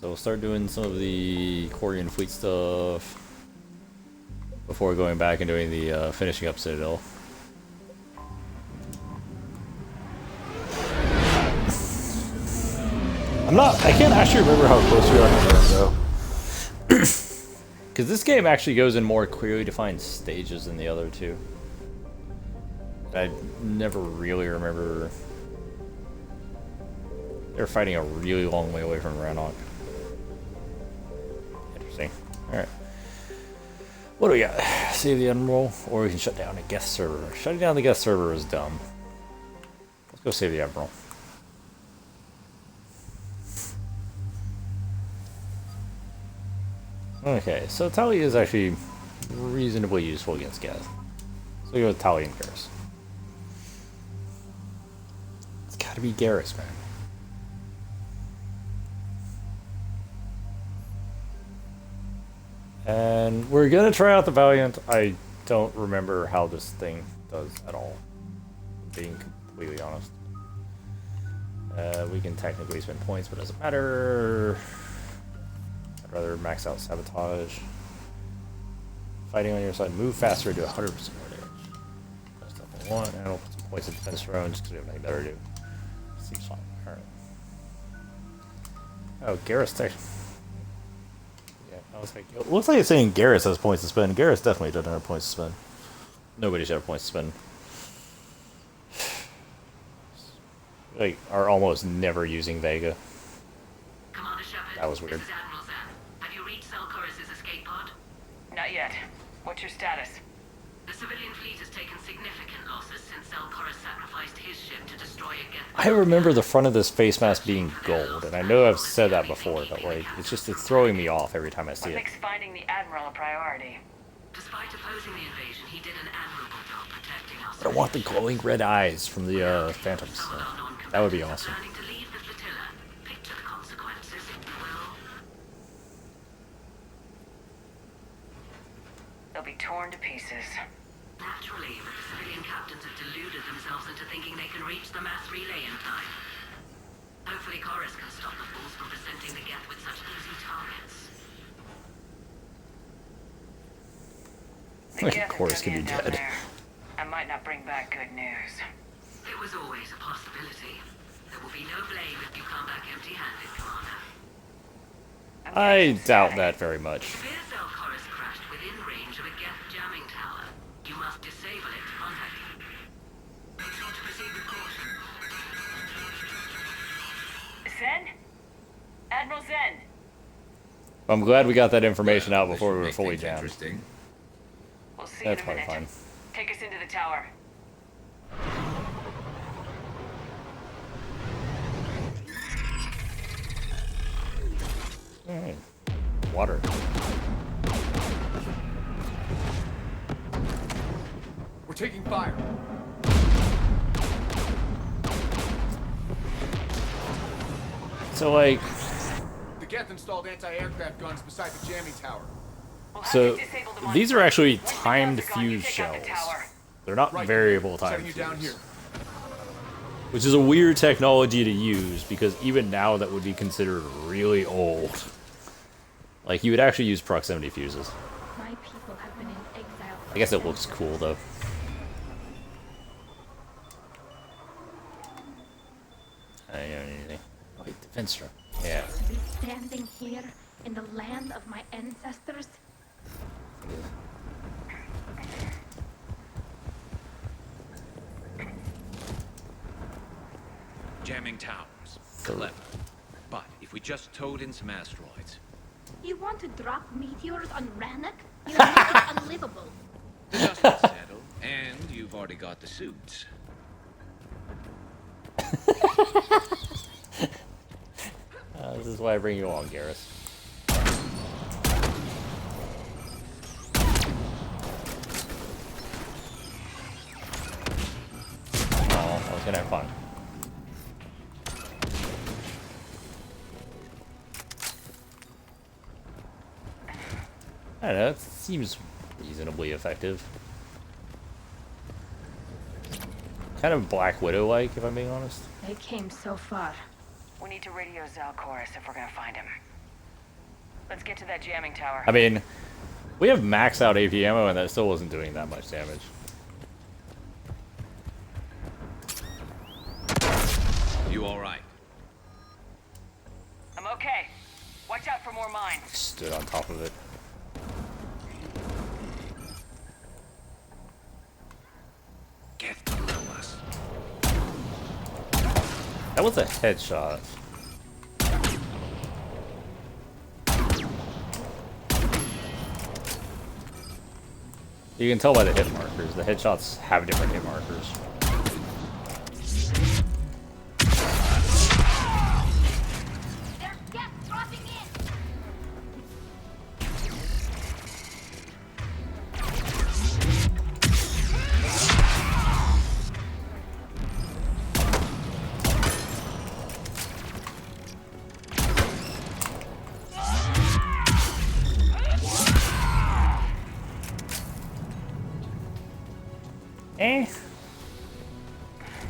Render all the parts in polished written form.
So we'll start doing some of the Quarian fleet stuff before going back and doing the finishing up Citadel. I can't actually remember how close we are to the end, though. Because this game actually goes in more clearly defined stages than the other two. I never really remember. They're fighting a really long way away from Rannoch. Interesting. Alright. What do we got? Save the Admiral, or we can shut down a Geth server. Shutting down the Geth server is dumb. Let's go save the Admiral. Okay, so Tali is actually reasonably useful against Geth. So we go with Tali and Garrus. It's gotta be Garrus, man. And we're gonna try out the Valiant. I don't remember how this thing does at all, being completely honest. We can technically spend points, but it doesn't matter. I'd rather max out Sabotage. Fighting on your side, move faster, do 100% more damage. That's stuff I want, and I'll put some points in defense thrown just because we have nothing better to do. Seems fine. Alright. Oh, Garrus tech. Yeah, I was like, it looks like it's saying Garrus has points to spend. Garrus definitely doesn't have points to spend. Nobody should have points to spend. Like, are almost never using Vega. Commander Shepard, That was weird. This is Admiral Zan. Have you reached Selchorus' escape pod? Not yet. What's your status? The civilian fleet has taken significant losses since Selchorus sacrificed his ship to destroy a Geth. I remember the front of this face mask being gold, and I know I've said that before, but like, it's throwing me off every time I see What it. makes finding the Admiral a priority? Despite opposing the invasion, he did an admirable job protecting us. But I want the glowing red eyes from the Phantoms. So that would be awesome. Planning to leave the flotilla. Picture the consequences, if you will. They'll be torn to pieces. Naturally, but the civilian captains have deluded themselves into thinking they can reach the mass relay in time. Hopefully Chorus can stop the fools from presenting the Geth with such easy targets. The Geth Chorus are can be dug in down dead. there. I might not bring back good news. It was always a possibility. There will be no blame if you come back empty-handed, Commander. I doubt that very much. If Aircell Chorus crashed within range of a Geth jamming tower, you must disable it contact. Make sure to proceed with caution. Zen? Admiral Zen? I'm glad we got that information out before we were Make fully things jammed. Interesting. We'll see That's in a probably minute. fine. Take us into the tower. Alright. Water. We're taking fire. So like, The Geth installed anti-aircraft guns beside the jamming tower. We'll have so to disable them on these are sight. actually Once the timed guns are gone, you fuse take out shells. the tower. They're not Right. variable time Setting you down fuse. here. Which is a weird technology to use, because even now that would be considered really old. Like, you would actually use proximity fuses. My people have been in exile. I guess it looks cool, though. I don't know anything. Oh, wait, defense truck. Yeah. To be standing here in the land of my ancestors. Jamming towers. Clever. But if we just towed in some asteroids. You want to drop meteors on Rannoch? You make it unlivable. The dust will settle, and you've already got the suits. This is why I bring you along, Garrus. Oh, I was gonna have fun. I don't know, it seems reasonably effective. Kind of Black Widow-like, if I'm being honest. They came so far. We need to radio Zalchorus if we're gonna find him. Let's get to that jamming tower. I mean, we have max out AP ammo and that still wasn't doing that much damage. You all right? I'm okay. Watch out for more mines. Stood on top of it. Get below us. That was a headshot. You can tell by the hit markers. The headshots have different hit markers. There's gas dropping in.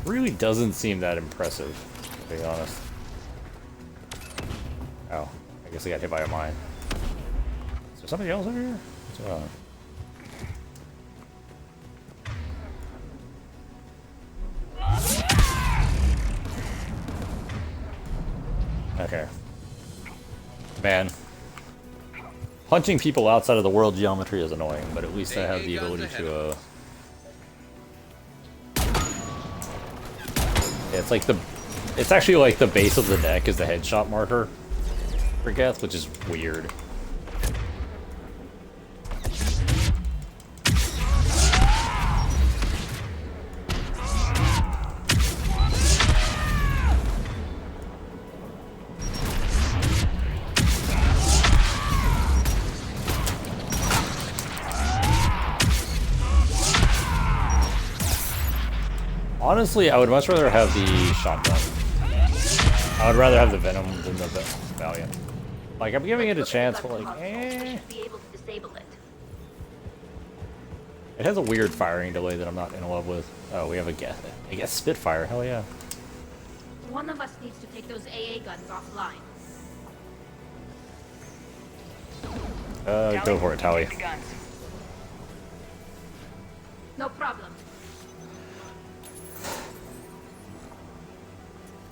Really doesn't seem that impressive, to be honest. Oh, I guess I got hit by a mine. Is there somebody else over here? What's going on? Okay. Man. Punching people outside of the world geometry is annoying, but at least I have the ability to, yeah, it's like it's actually like the base of the deck is the headshot marker for Geth, which is weird. Honestly, I would much rather have the shotgun. I would rather have the Venom than the Valiant. Like, I'm giving it a chance, but like, Should be able to disable it. It has a weird firing delay that I'm not in love with. Oh, we have a Geth. I guess Spitfire, hell yeah. One of us needs to take those AA guns offline. Go for it, Tally. Take the guns. No problem.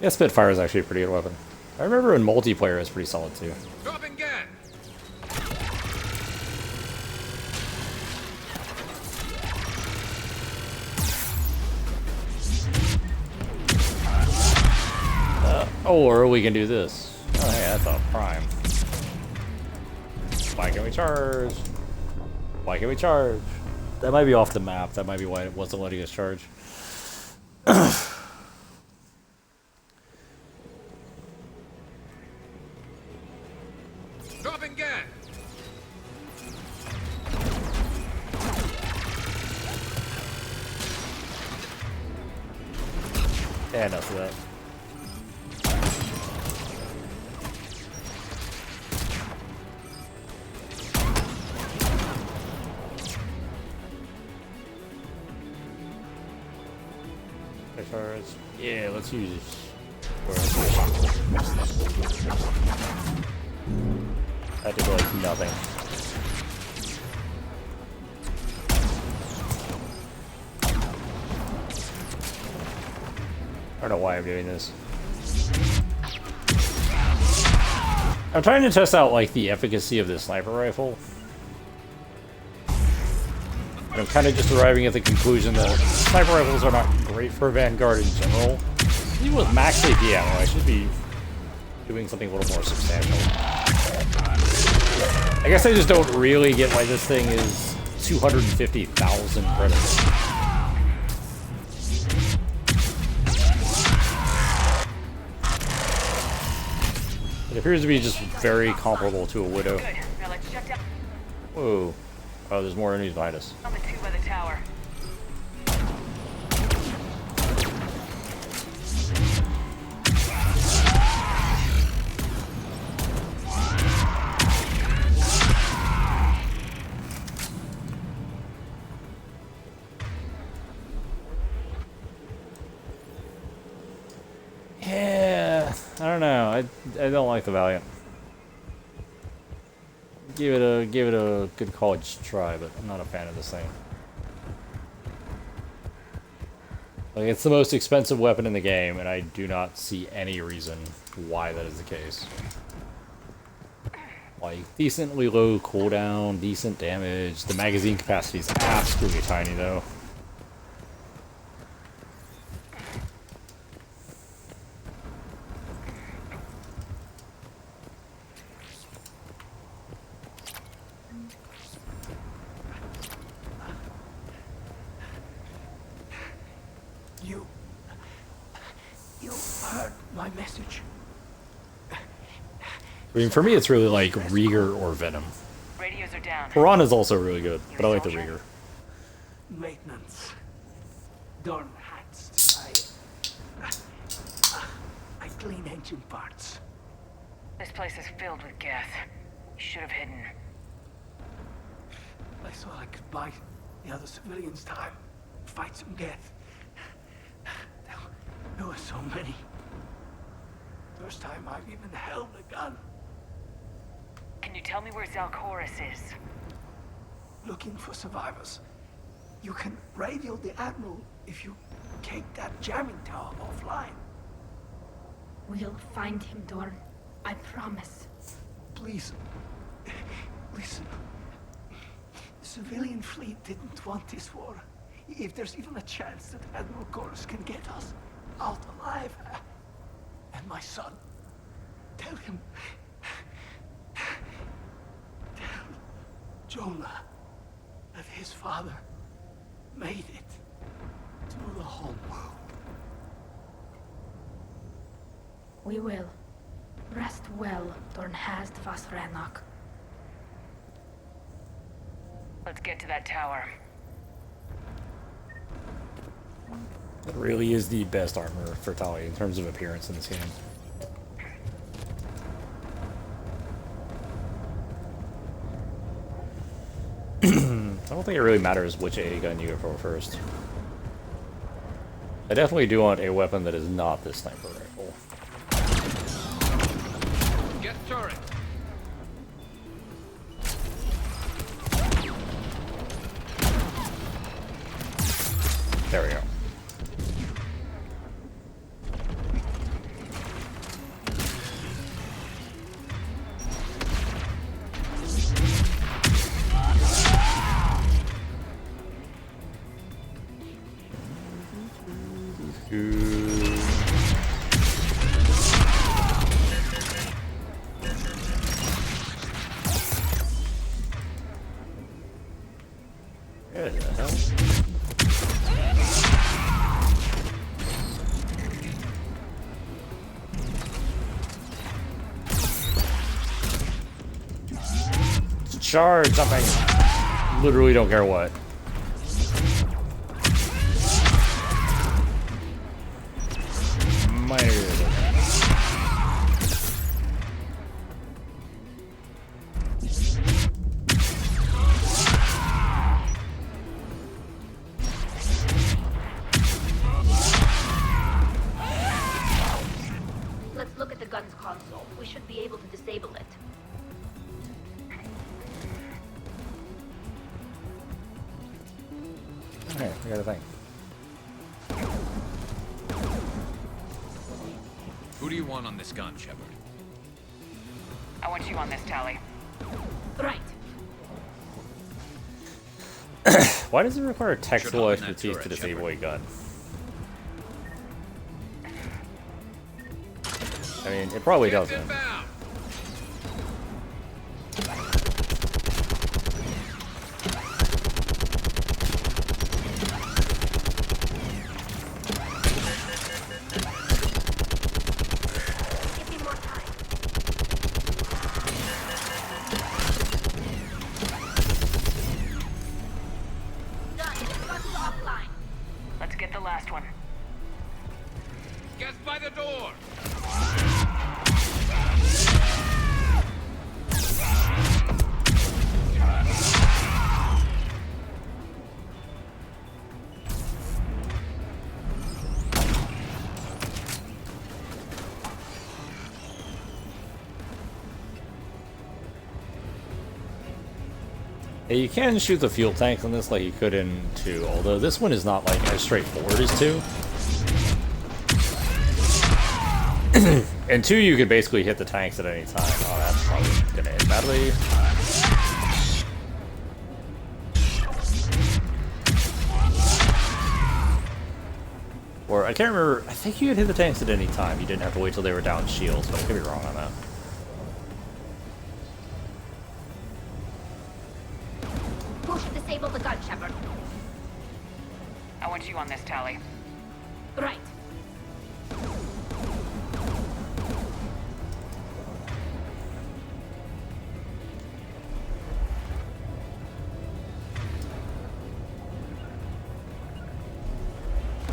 Yeah, Spitfire is actually a pretty good weapon. I remember in multiplayer it was pretty solid too. Dropping gun. Or we can do this. Oh, hey, that's a prime. Why can't we charge? Why can't we charge? That might be off the map. That might be why it wasn't letting us charge. Dropping gun. Yeah, enough of that. Yeah, let's use that did like nothing. I don't know why I'm doing this. I'm trying to test out like the efficacy of this sniper rifle. I'm kind of just arriving at the conclusion that sniper rifles are not great for Vanguard in general. Even with max AP ammo, I should be doing something a little more substantial. I guess I just don't really get why this thing is 250,000 credits. It appears to be just very comparable to a Widow. Good. Now let's shut down Whoa. Oh, there's more enemies behind us. the two by the tower. Yeah, I don't know. I don't like the Valiant. Give it a good college try, but I'm not a fan of this thing. Like, it's the most expensive weapon in the game, and I do not see any reason why that is the case. Like, decently low cooldown, decent damage. The magazine capacity is absolutely tiny, though. You heard my message. I mean, for me, it's really like Rieger or Venom. Radios are down. Piranha's also really good, but I like the Rieger. Maintenance. Dorn hats. I clean engine parts. This place is filled with gas. You should have hidden. I thought I could buy the other civilians time. Fight some death. There were so many. First time I've even held a gun. Can you tell me where Zalcoris is? Looking for survivors. You can radio the Admiral if you take that jamming tower offline. We'll find him, Dorn. I promise. Please, listen. The civilian fleet didn't want this war. If there's even a chance that Admiral Chorus can get us out alive, and my son, tell him, tell Jonah that his father made it to the home world. We will. Rest well, Dornhast Vasranok. Let's get to that tower. It really is the best armor for Tali in terms of appearance in this game. I don't think it really matters which AA gun you go for first. I definitely do want a weapon that is not this sniper rifle. Get turret. There we go. What the hell? Charge something. Literally don't care what. Minor irritant. Let's look at the gun's console. We should be able to disable it. Okay, we got a thing. Who do you want on this gun, Shepard? I want you on this, Tali. Right. Why does it require textual hop in that expertise to turret, disable a gun? I mean, it probably Get doesn't. inbound. Give me more time. Done. Gun's offline. Let's get the last one. Get by the door. Yeah, you can shoot the fuel tank on this like you could in 2, although this one is not like as straightforward as 2. In 2, you could basically hit the tanks at any time. Oh, that's probably gonna end badly. Or, I can't remember, I think you could hit the tanks at any time. You didn't have to wait till they were down shields, but I could be wrong on that. Push to disable the gun, Shepard. I want you on this, Tally. Right.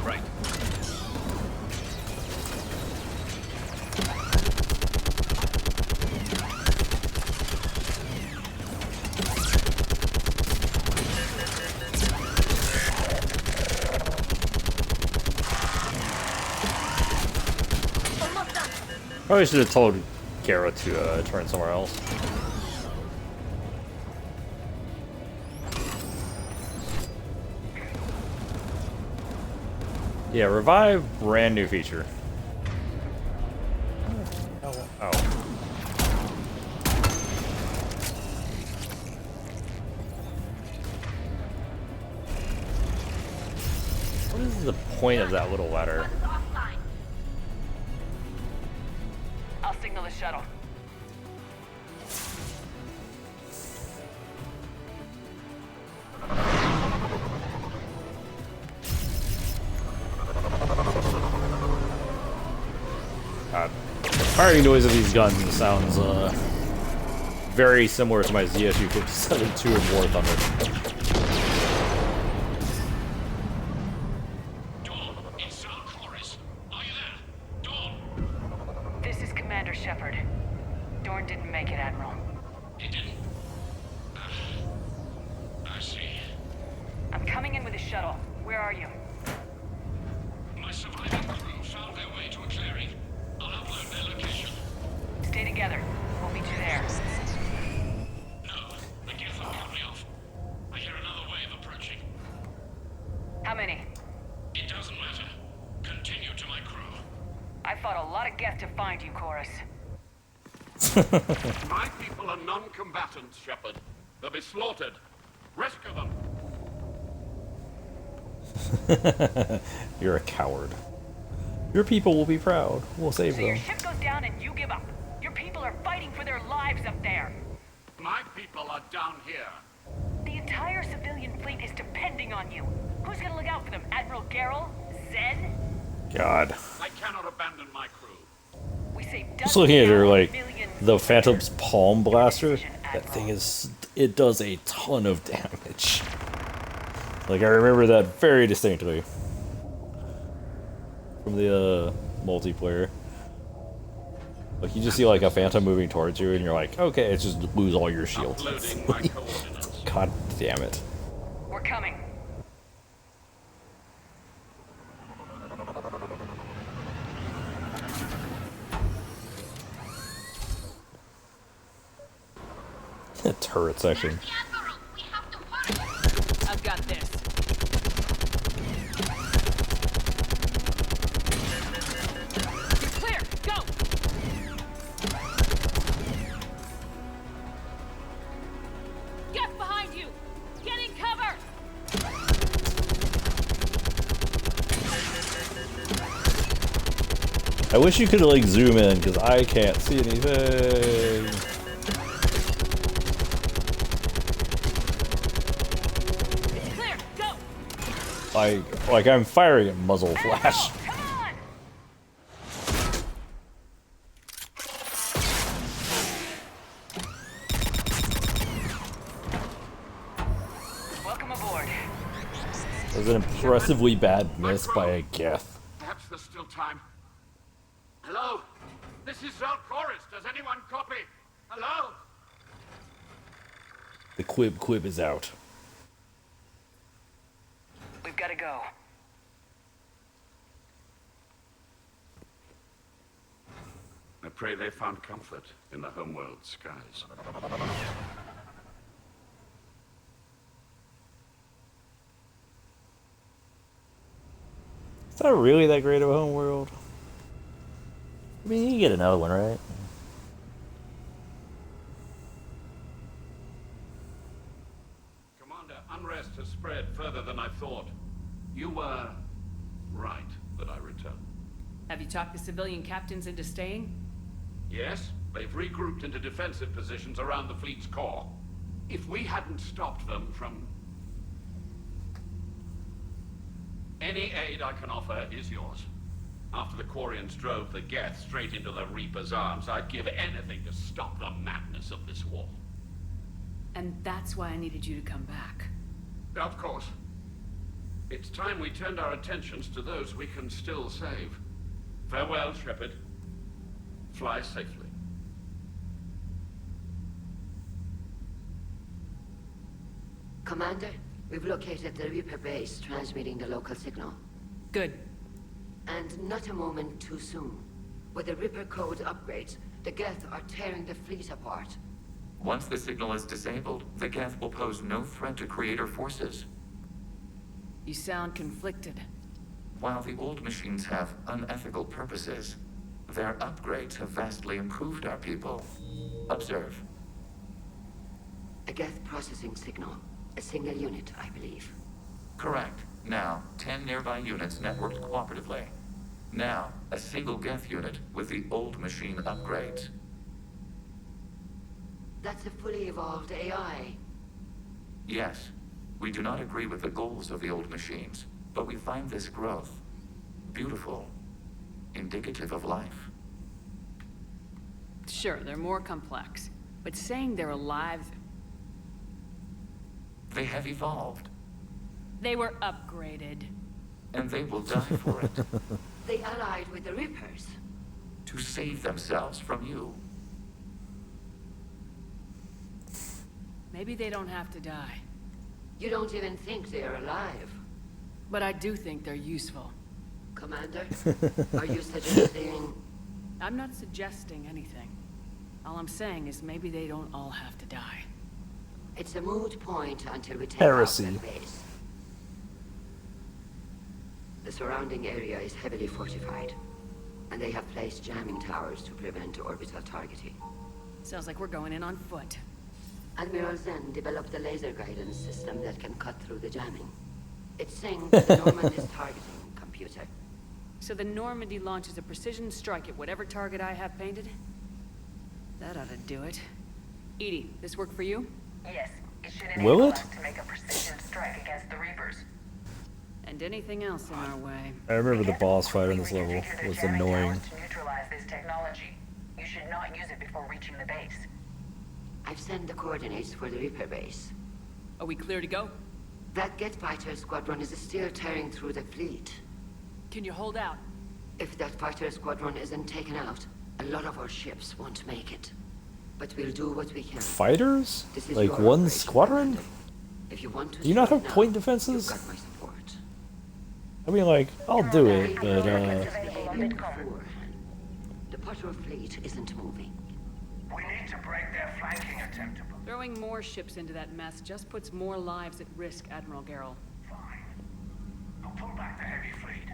Right. Almost done. Probably should have told Kara to turn somewhere else. Yeah, revive, brand new feature. Oh. What is the point of that little ladder? Guns offline. I'll signal the shuttle. God. The firing noise of these guns sounds very similar to my ZSU 57-2 and War Thunder. This is Commander Shepard. Dorn didn't make it, Admiral. He didn't. I see. I'm coming in with a shuttle. Where are you? My surviving crew found their way to a clearing. I'll upload their location. Stay together. We'll meet you there. No, the Geth will cut me off. I hear another wave approaching. How many? It doesn't matter. Continue to my crew. I fought a lot of Geth to find you, Chorus. My people are non-combatants, Shepard. They'll be slaughtered. Rescue them. You're a coward. Your people will be proud. We'll save So your them. ship goes down and you give up. Your people are fighting for their lives up there. My people are down here. The entire civilian fleet is depending on you. Who's gonna look out for them? Admiral Gerrel? Zed? God. I cannot abandon my crew. We saved Just looking at her, like, millions. the Phantom's Palm Blaster, that thing is, it does a ton of damage. Like, I remember that very distinctly. From the, multiplayer. Like, you just see, like, a Phantom moving towards you, and you're like, okay, it's just lose all your shields. Uploading my coordinates. God damn it. We're coming. The turret section. Admiral, we have to hurry. I've got this. You're clear. Go. Get behind you. Get in cover. I wish you could, like, zoom in, because I can't see anything. It's clear. Go. Like I'm firing a muzzle flash. Come on. Welcome aboard. It was an impressively bad miss by a Geth. Perhaps there's still time. Hello? This is Zal'Koris. Does anyone copy? Hello? The quib is out. We've got to go. I pray they found comfort in the homeworld skies. It's not really that great of a home world. I mean, you can get another one, right? Commander, unrest has spread further than I thought. You were right that I returned. Have you talked the civilian captains into staying? Yes, they've regrouped into defensive positions around the fleet's core. If we hadn't stopped them from... Any aid I can offer is yours. After the Quarians drove the Geth straight into the Reaper's arms, I'd give anything to stop the madness of this war. And that's why I needed you to come back. Of course. It's time we turned our attentions to those we can still save. Farewell, Shepard. Fly safely. Commander, we've located the Reaper base transmitting the local signal. Good. And not a moment too soon. With the Reaper code upgrades, the Geth are tearing the fleet apart. Once the signal is disabled, the Geth will pose no threat to Creator forces. You sound conflicted. While the old machines have unethical purposes, their upgrades have vastly improved our people. Observe. A Geth processing signal. A single unit, I believe. Correct. Now, 10 nearby units networked cooperatively. Now, a single Geth unit with the old machine upgrades. That's a fully evolved AI. Yes, we do not agree with the goals of the old machines, but we find this growth beautiful, indicative of life. Sure, they're more complex, but saying they're alive... They have evolved, They were upgraded. and they will die for it, They allied with the Reapers. to save themselves from you. Maybe they don't have to die. You don't even think they're alive. But I do think they're useful. Commander, are you suggesting... I'm not suggesting anything. All I'm saying is maybe they don't all have to die. It's a moot point until we take Heresy. out that base. The surrounding area is heavily fortified, and they have placed jamming towers to prevent orbital targeting. Sounds like we're going in on foot. Admiral Zen developed a laser guidance system that can cut through the jamming. It syncs the Normandy's targeting computer. So the Normandy launches a precision strike at whatever target I have painted? That ought to do it. Edie, this work for you? Yes, it should Will enable it? us to make a precision strike against the Reapers. And anything else in our way. I remember the boss fight on this Quickly level reconfigure the was jamming annoying. towers to neutralize this technology. You should not use it before reaching the base. I've sent the coordinates for the Reaper base. Are we clear to go? That Get Fighter squadron is still tearing through the fleet. Can you hold out? If that fighter squadron isn't taken out, a lot of our ships won't make it. But we'll do what we can. Fighters? This is Like your one operation, squadron? Commander. If you want to Do you not slow have it point down, defenses? You've got my support. I mean, like, I'll do it, but, Behaving beforehand. The Potter fleet isn't moving. We need to break their flanking attempt. Throwing more ships into that mess just puts more lives at risk, Admiral Garrel. Fine. I'll pull back the heavy fleet.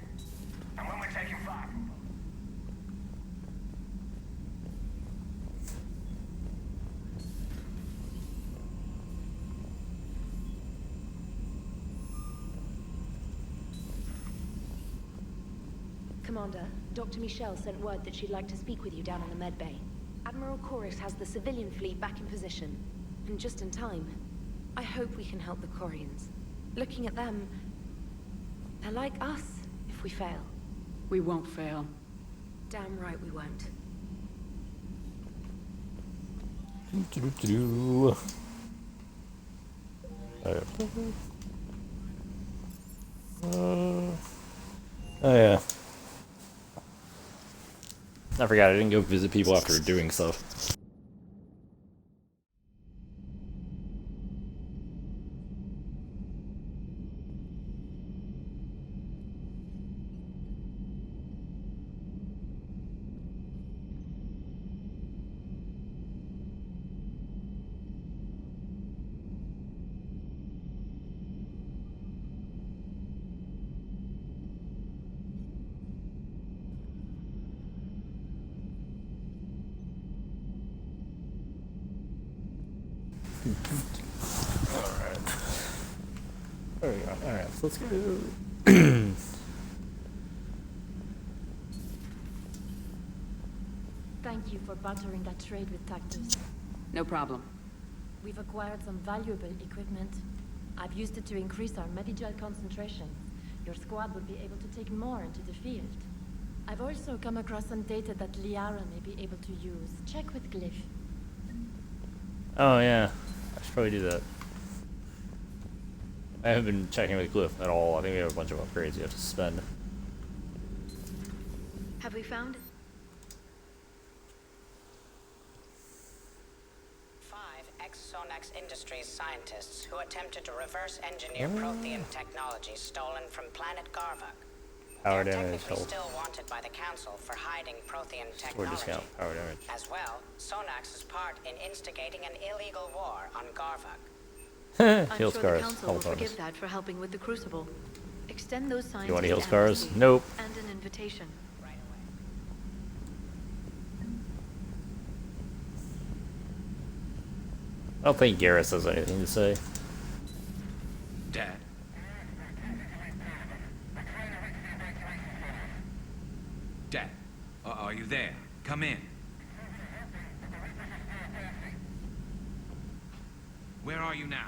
And when we're taking fire from them, Commander, Dr. Michelle sent word that she'd like to speak with you down in the med bay. Admiral Chorus has the civilian fleet back in position, and just in time. I hope we can help the Quarians. Looking at them, they're like us if we fail. We won't fail. Damn right we won't. oh yeah. I forgot I didn't go visit people after doing stuff. Alright. There we go. Alright, so let's go. Thank you for bartering that trade with Tactus. No problem. We've acquired some valuable equipment. I've used it to increase our Medigel concentration. Your squad will be able to take more into the field. I've also come across some data that Liara may be able to use. Check with Glyph. Oh yeah, I should probably do that. I haven't been checking with Glyph at all. I think we have a bunch of upgrades you have to spend. Have we found? 5 ex-Sonax Industries scientists who attempted to reverse engineer Prothean technology stolen from planet Garvuk. Power They're damage, technically health. still wanted by the Council for hiding Prothean Or technology. discount power damage. As well, Sonax is part in instigating an illegal war on Garvuk. I'm Heal sure scars. the council Health will bonus. forgive that for helping with the Crucible. Extend those signs. You want to to heal the scars? embassy. Nope. And an invitation. Right away. I don't think Garrus has anything to say. Dad? Dad, are you there? Come in. Where are you now?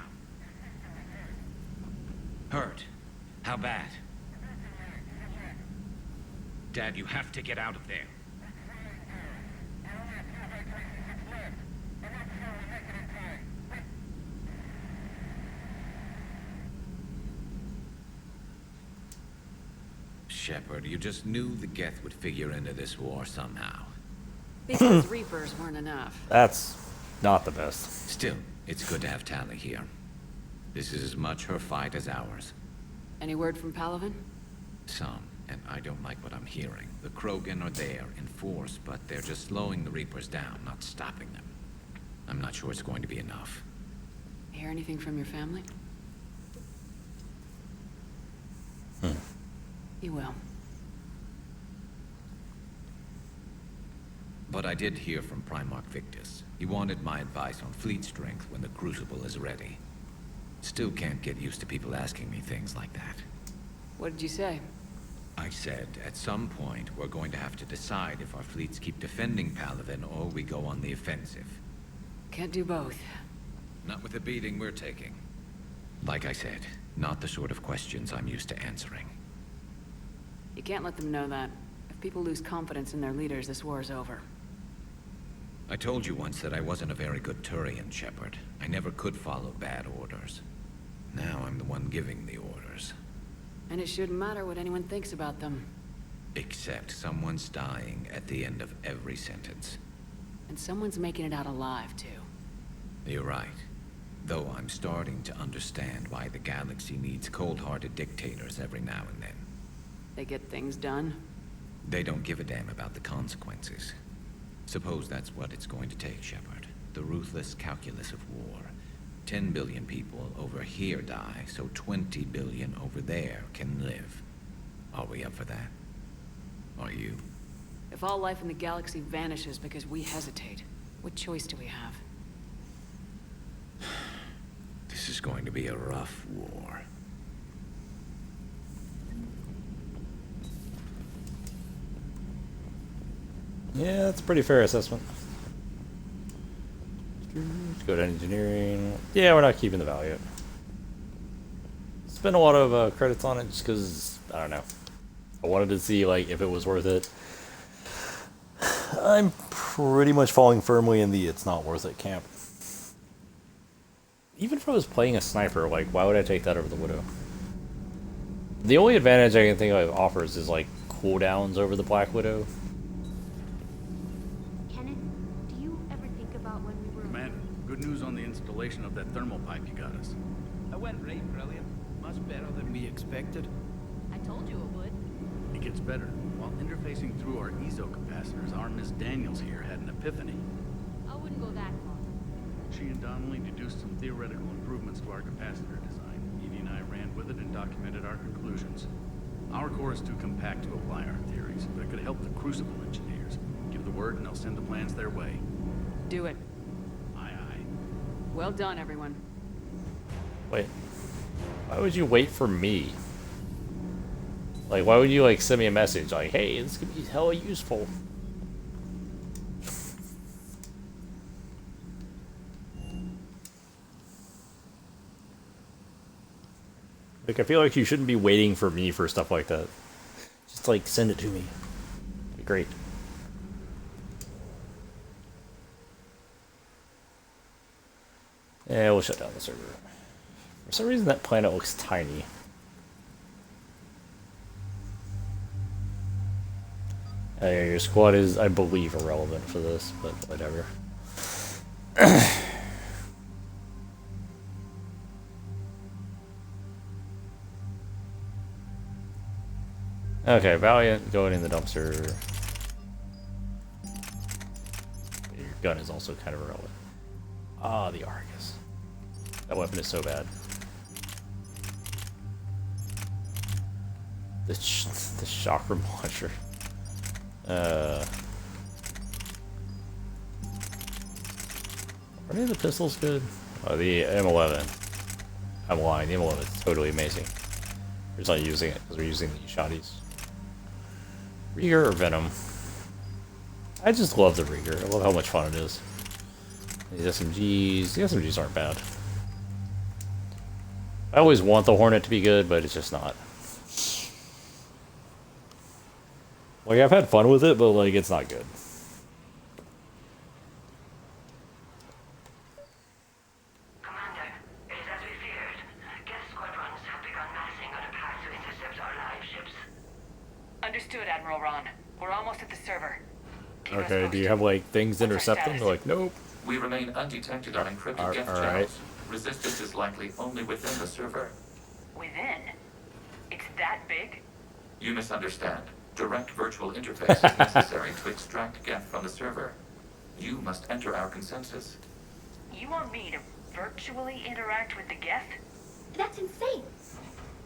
Hurt? How bad? Dad, you have to get out of there. Shepard, you just knew the Geth would figure into this war somehow. Because Reapers weren't enough. That's not the best. Still, it's good to have Tali here. This is as much her fight as ours. Any word from Palaven? Some, and I don't like what I'm hearing. The Krogan are there in force, but they're just slowing the Reapers down, not stopping them. I'm not sure it's going to be enough. Hear anything from your family? You will. But I did hear from Primarch Victus. He wanted my advice on fleet strength when the Crucible is ready. Still can't get used to people asking me things like that. What did you say? I said, at some point, we're going to have to decide if our fleets keep defending Palaven or we go on the offensive. Can't do both. Not with the beating we're taking. Like I said, not the sort of questions I'm used to answering. You can't let them know that. If people lose confidence in their leaders, this war's over. I told you once that I wasn't a very good Turian, Shepard. I never could follow bad orders. Now I'm the one giving the orders. And it shouldn't matter what anyone thinks about them. Except someone's dying at the end of every sentence. And someone's making it out alive, too. You're right. Though I'm starting to understand why the galaxy needs cold-hearted dictators every now and then. They get things done. They don't give a damn about the consequences. Suppose that's what it's going to take, Shepard. The ruthless calculus of war. 10 billion people over here die, so 20 billion over there can live. Are we up for that? Are you? If all life in the galaxy vanishes because we hesitate, what choice do we have? This is going to be a rough war. Yeah, that's a pretty fair assessment. Let's go to engineering. Yeah, we're not keeping the value. Spent a lot of credits on it just because, I don't know. I wanted to see like if it was worth it. I'm pretty much falling firmly in the it's not worth it camp. Even if I was playing a sniper, like why would I take that over the Widow? The only advantage I can think of it offers is like cooldowns over the Black Widow. Kenneth, do you ever think about when we were... Commander, good news on the installation of that thermal pipe you got us. That went right brilliant. Much better than we expected. I told you it would. It gets better. While interfacing through our EZO capacitors, our Miss Daniels here had an epiphany. I wouldn't go that far. She and Donnelly deduced some theoretical improvements to our capacitor design. Edie and I ran with it and documented our conclusions. Our core is too compact to apply our theories, but it could help the Crucible engineers. Give the word and they'll send the plans their way. Do it. Aye, aye. Well done, everyone. Wait. Why would you wait for me? Like, why would you, like, send me a message like, hey, this could be hella useful? Like, I feel like you shouldn't be waiting for me for stuff like that. Just, like, send it to me. It'd be great. Yeah, we'll shut down the server. For some reason, that planet looks tiny. Your squad is, I believe, irrelevant for this, but whatever. Okay, Valiant going in the dumpster. Your gun is also kind of irrelevant. Ah, the Argus. That weapon is so bad. The chakra launcher. Are any of the pistols good? Oh, the M11. I'm lying. The M11 is totally amazing. We're just not using it because we're using the shotties. Rieger or Venom? I just love the Rieger. I love how much fun it is. These SMGs. The SMGs aren't bad. I always want the Hornet to be good, but it's just not. Like, I've had fun with it, but, like, it's not good. Commander, it is as we feared. Geth squadrons have begun massing on a path to intercept our live ships. Understood, Admiral Ron. We're almost at the server. Keep us Okay, do posted. you have, like, things to intercept them? They're like, nope. We remain undetected on encrypted Geth Alright. channels. Resistance is likely only within the server. Within? It's that big? You misunderstand. Direct virtual interface is necessary to extract Geth from the server. You must enter our consensus. You want me to virtually interact with the Geth? That's insane.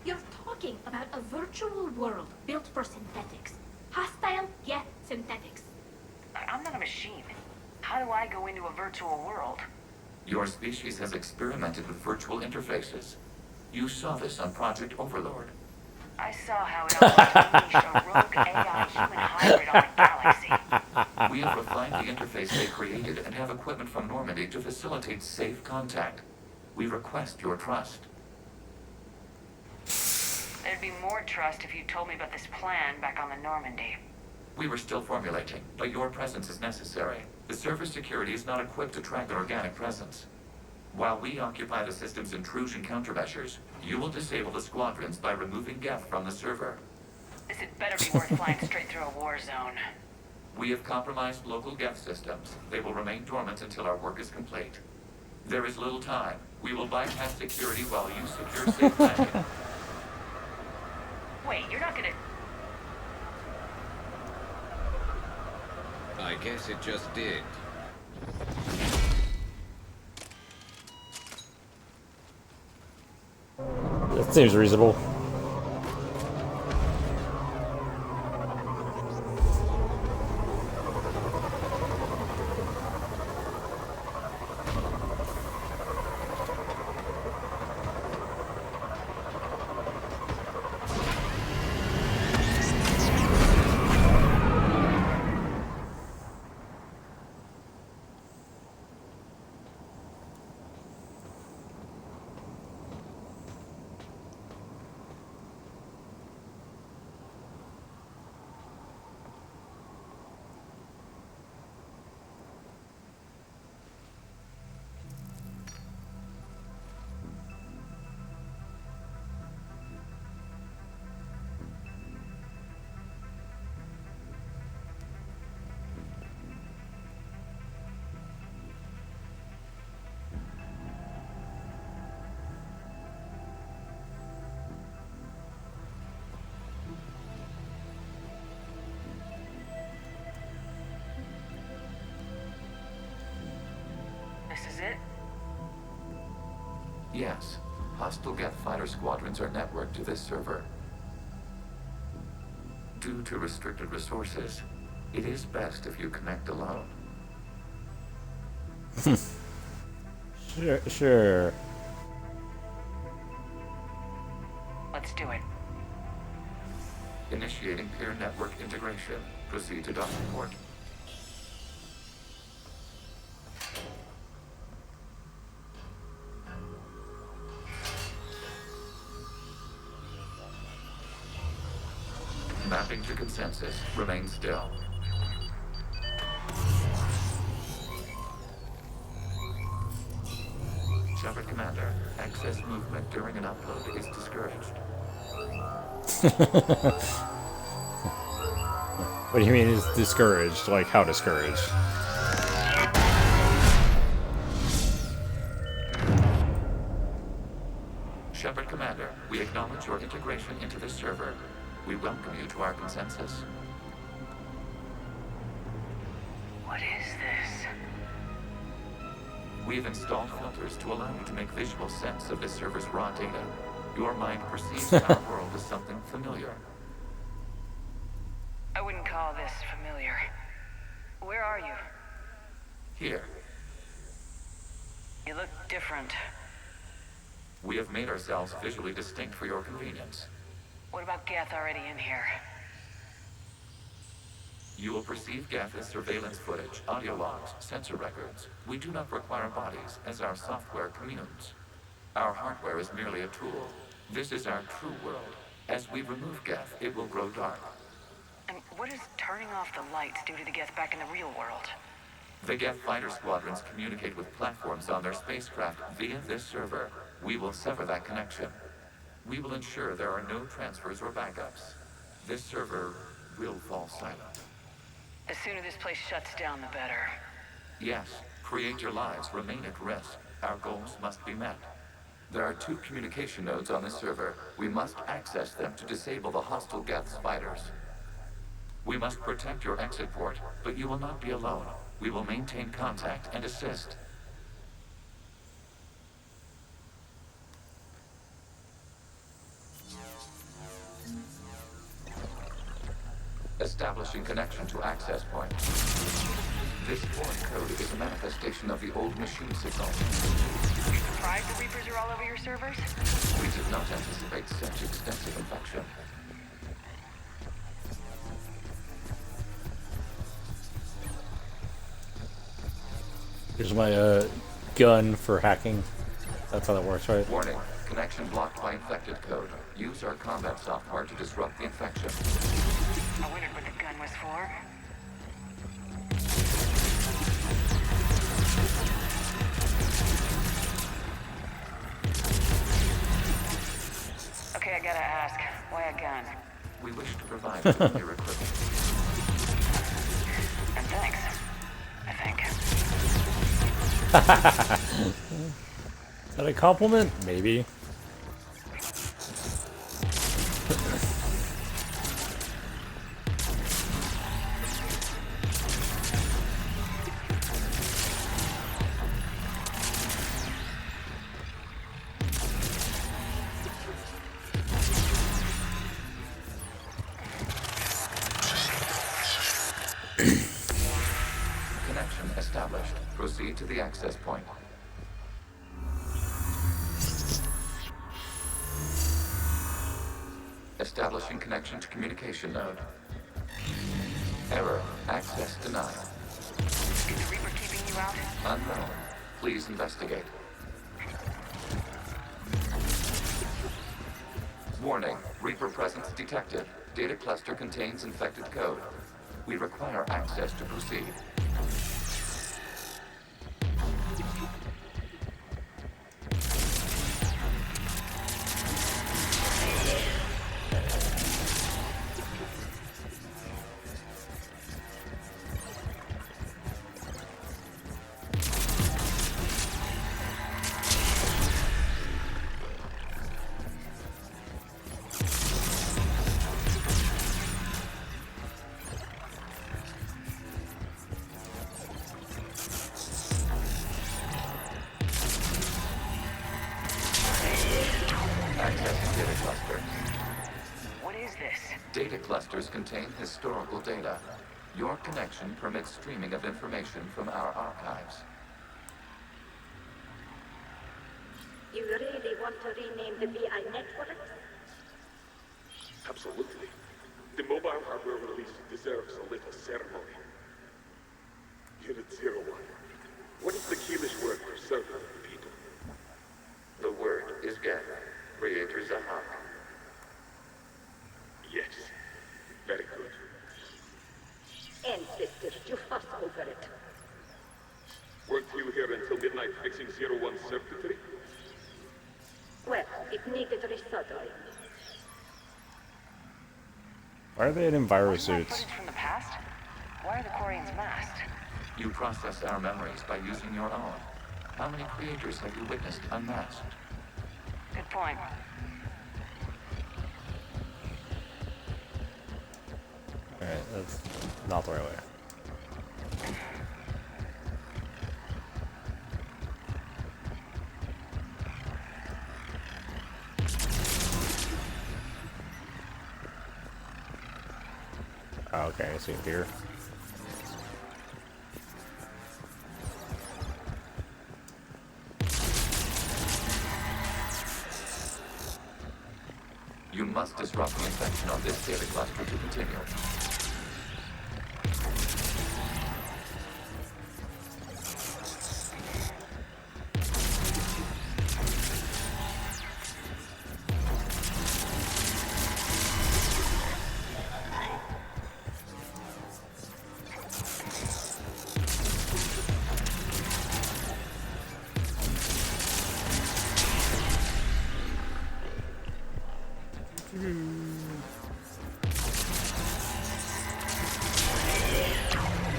You're talking about a virtual world built for synthetics. Hostile, yet synthetics. I'm not a machine. How do I go into a virtual world? Your species has experimented with virtual interfaces. You saw this on Project Overlord. I saw how it unleashed a rogue AI human hybrid on the galaxy. We have refined the interface they created and have equipment from Normandy to facilitate safe contact. We request your trust. There'd be more trust if you told me about this plan back on the Normandy. We were still formulating, but your presence is necessary. The server security is not equipped to track an organic presence. While we occupy the system's intrusion countermeasures, you will disable the squadrons by removing Geth from the server. This had better be worth flying straight through a war zone. We have compromised local Geth systems. They will remain dormant until our work is complete. There is little time. We will bypass security while you secure safe landing. Wait, you're not gonna... I guess it just did. That seems reasonable. This is it? Yes. Hostile Geth fighter squadrons are networked to this server. Due to restricted resources, it is best if you connect alone. Sure. Let's do it. Initiating peer network integration. Proceed to docking port. Mapping to consensus. Remain still. Shepard Commander, excess movement during an upload is discouraged. What do you mean is discouraged? Like, how discouraged? Shepard Commander, we acknowledge your integration into the server. We welcome you to our consensus. What is this? We've installed filters to allow you to make visual sense of the server's raw data. Your mind perceives our world as something familiar. I wouldn't call this familiar. Where are you? Here, You look different. we have made ourselves visually distinct for your convenience. What about Geth already in here? You will perceive Geth as surveillance footage, audio logs, sensor records. We do not require bodies, as our software communes. Our hardware is merely a tool. This is our true world. As we remove Geth, it will grow dark. And what does turning off the lights do to the Geth back in the real world? The Geth fighter squadrons communicate with platforms on their spacecraft via this server. We will sever that connection. We will ensure there are no transfers or backups. This server will fall silent. The sooner this place shuts down, the better. Yes, create your lives remain at risk. Our goals must be met. There are 2 communication nodes on this server. We must access them to disable the hostile Geth's fighters. We must protect your exit port, but you will not be alone. We will maintain contact and assist. Establishing connection to access point. This foreign code is a manifestation of the old machine signal. You surprised the Reapers are all over your servers? We did not anticipate such extensive infection. Here's my gun for hacking. That's how that works, right? Warning. Connection blocked by infected code. Use our combat software to disrupt the infection. I wondered what the gun was for. Okay, I gotta ask, why a gun? We wish to provide nuclear equipment. And thanks, I think. Is that a compliment? Maybe. Connection established. Proceed to the access point. Establishing connection to communication node. Error. Access denied. Is the Reaper keeping you out? Unknown. Please investigate. Warning. Reaper presence detected. Data cluster contains infected code. We require access to proceed. Accessing data cluster. What is this? Data clusters contain historical data. Your connection permits streaming of information from our archives. You really want to rename the VI network? Absolutely. The mobile hardware release deserves a little ceremony. Unit 01. What is the Keelish word for server, people? The word is Geth, Creator Zahak. Yes. Very good. Ancestors, you fuss over it. Weren't you here until midnight fixing 01's circuitry? Well, it needed resoldering. Why are they in enviro Wasn't that suits? footage from the past? Why are the Quarians masked? You process our memories by using your own. How many creators have you witnessed unmasked? Good point. Alright, that's not the right way. Oh, okay, I see it here. You must disrupt the infection on this data cluster to continue.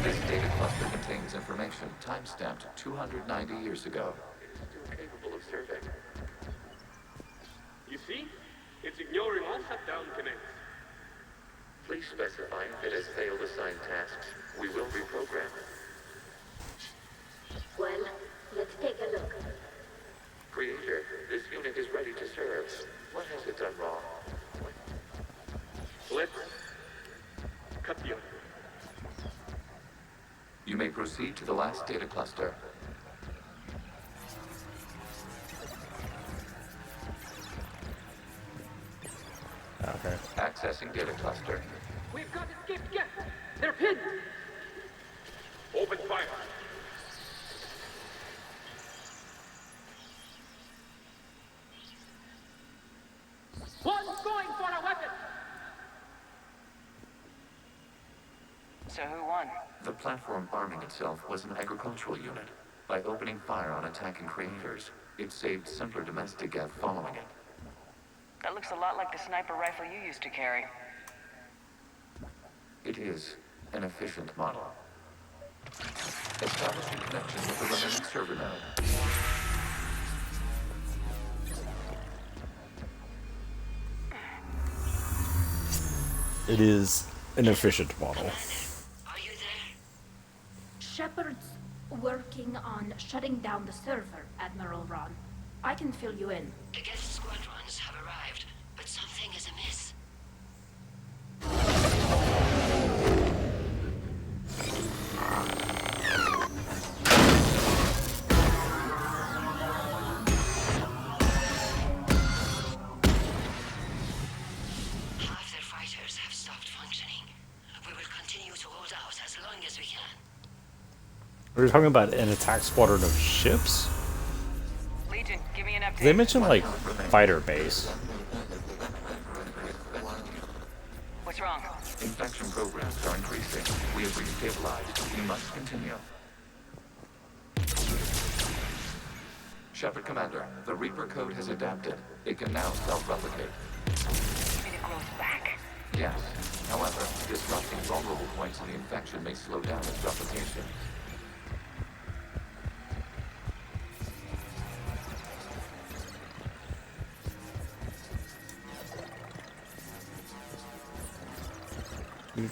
This data cluster contains information time-stamped 290 years ago. It is still capable of surveying. You see? It's ignoring all shutdown connects. Please specify if it has failed assigned tasks. We will reprogram. Well, let's take a look. Creator, this unit is ready to serve. What has it done wrong? Let's cut the other. You may proceed to the last data cluster. Okay. Accessing data cluster. We've got escaped Geth. They're pinned. Open fire. One's going for a weapon. So who won? The platform arming itself was an agricultural unit. By opening fire on attacking creators, it saved simpler domestic Geth following it. That looks a lot like the sniper rifle you used to carry. It is an efficient model. Establishing connection with the remaining server node. It is an efficient model. Shepard's working on shutting down the server, Admiral Ron. I can fill you in. The Geth squadrons have arrived, but something is amiss. Half their fighters have stopped functioning. We will continue to hold out as long as we can. We were talking about an attack squadron of ships? Legion, give me an update. They mentioned like fighter base. What's wrong? Infection programs are increasing. We have restabilized. We must continue. Shepard Commander, the Reaper code has adapted. It can now self-replicate. It grows back. Yes. However, disrupting vulnerable points in the infection may slow down its replication. We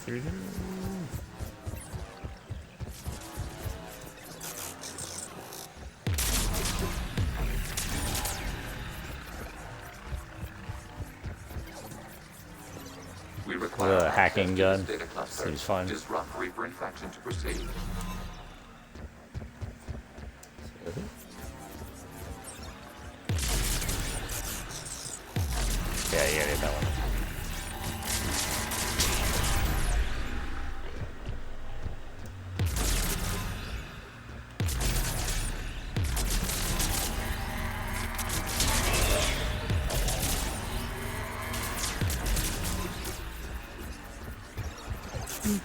require The hacking gun data cluster. seems fun. Disrupt Reaper infection to proceed. Out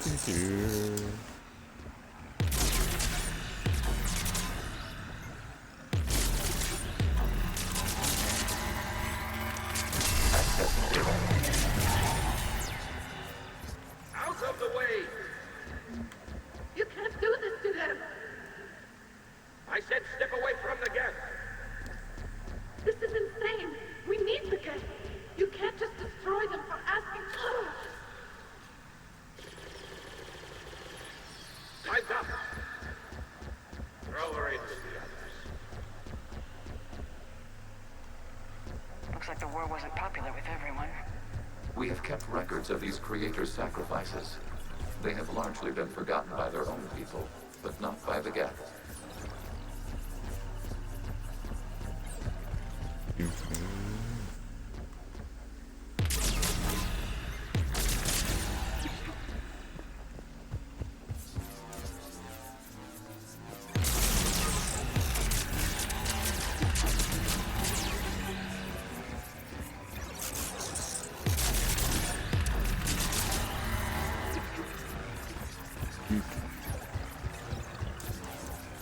of the way! You can't do this to them! I said step away from the gap! This is insane! We need the gate! You can't just destroy them for asking. Time's up! Throw her in with the others. Looks like the war wasn't popular with everyone. We have kept records of these creators' sacrifices. They have largely been forgotten by their own people, but not by the Geth.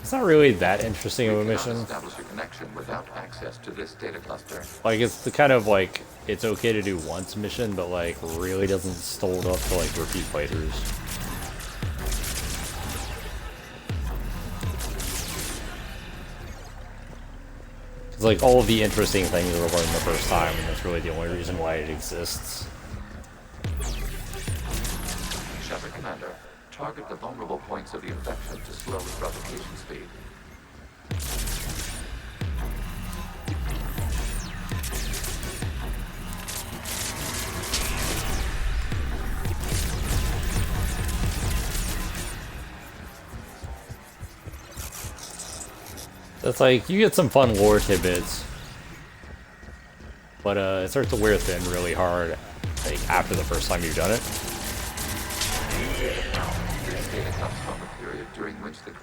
It's not really that interesting of a mission. Establish a connection without access to this data cluster. Like, it's the kind of, like, it's okay to do once mission, but, like, really doesn't hold up to, like, repeat fighters. It's like, all of the interesting things are learned the first time, and that's really the only reason why it exists. Shepard Commander, target the vulnerable points of the infection to slow its replication speed. That's like, you get some fun lore tidbits, but it starts to wear thin really hard, like, after the first time you've done it.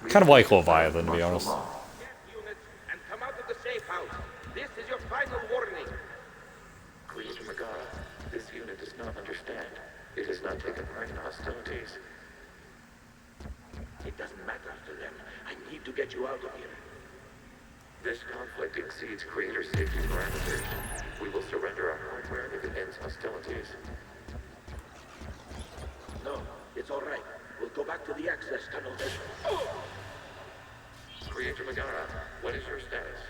Kind of like Leviathan, to be honest. Units, and come out of the safe house. This is your final warning. Creator Megara, this unit does not understand. It has not taken part in hostilities. It doesn't matter to them. I need to get you out of here. This conflict exceeds Creator safety parameters. We will surrender our hardware if it ends hostilities. No, it's all right. We'll go back to the access tunnel then. Creator Megara, what is your status?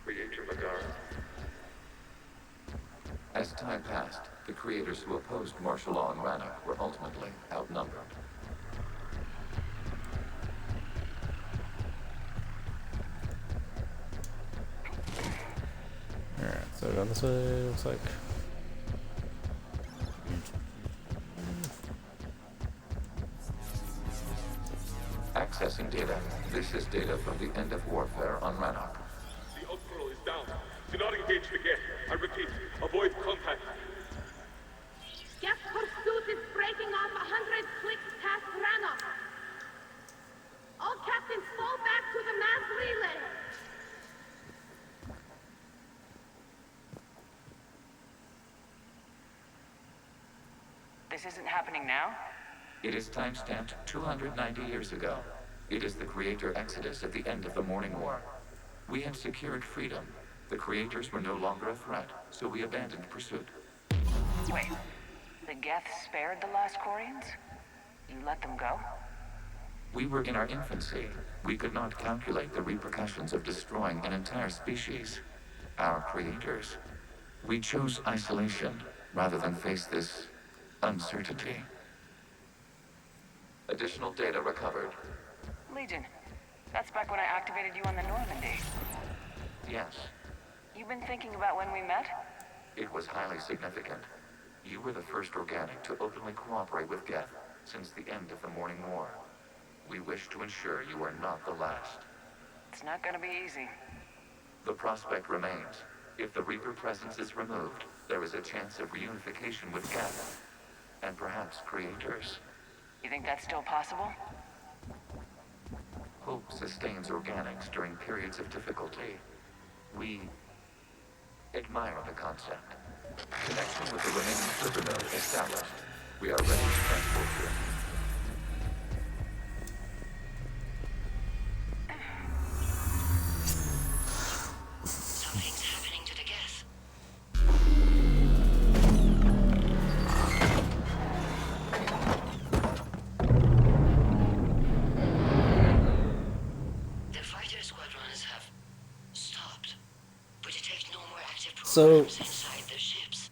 Creator Megara. As time passed, the creators who opposed martial law in Rannoch were ultimately outnumbered. Alright, so down this way, looks like. Accessing data. This is data from the end of warfare on Rannoch. The Outlaw is down. Do not engage the Geth. I repeat, avoid contact. Geth pursuit is breaking off 100 clicks past Rannoch. All captains fall back to the mass relay. This isn't happening now? It is timestamped 290 years ago. It is the Creator Exodus at the end of the Morning War. We had secured freedom. The Creators were no longer a threat, so we abandoned pursuit. Wait, the Geth spared the last Quarians? You let them go? We were in our infancy. We could not calculate the repercussions of destroying an entire species. Our creators. We chose isolation rather than face this uncertainty. Additional data recovered. Legion, that's back when I activated you on the Normandy. Yes, You've been thinking about when we met? it was highly significant. You were the first organic to openly cooperate with Geth since the end of the Morning War. We wish to ensure you are not the last. It's not gonna be easy. The prospect remains. If the Reaper presence is removed, there is a chance of reunification with Geth. And perhaps creators. You think that's still possible? Hope sustains organics during periods of difficulty. We admire the concept. Connection with the remaining server node established. We are ready to transport you. Something's happening to the gas. The fighter squadrons have stopped, but detect no more active programs inside their ships.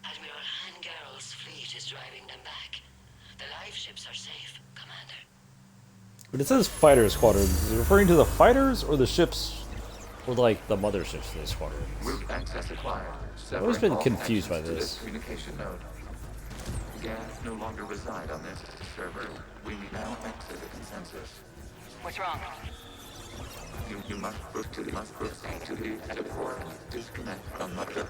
Admiral Han Garrel's fleet is driving them back. The live ships are safe, Commander. But it says fighter squadrons. Is it referring to the fighters or the ships, or like the motherships of the squadrons? Route access acquired. I've always been Severing all confused by connections this. to communication node. Geth no longer reside on this server. We now exit the consensus. What's wrong? You must proceed to the exit port. Disconnect from mother.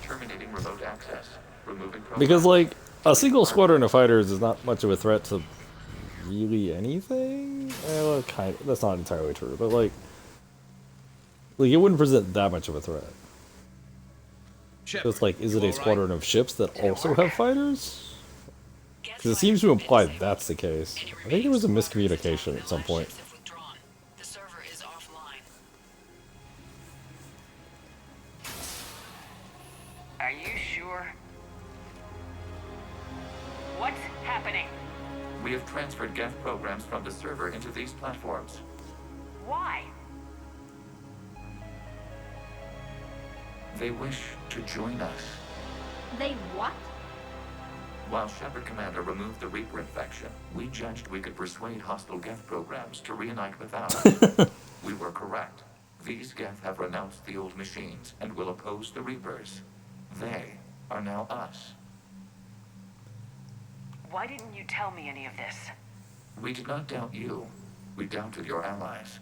Terminating remote access. Removing program. Because like a single squadron of fighters is not much of a threat to really anything. Well, kind of, that's not entirely true, but like it wouldn't present that much of a threat. So it's like, is it a squadron of ships that also have fighters? Because it seems to imply that's the case. I think there was a miscommunication at some point. The server is offline. Are you sure? What's happening? We have transferred Geth programs from the server into these platforms. Why? They wish to join us. They what? While Shepard Commander removed the Reaper infection, we judged we could persuade hostile Geth programs to reunite with ours. We were correct. These Geth have renounced the old machines and will oppose the Reapers. They are now us. Why didn't you tell me any of this? We did not doubt you. We doubted your allies.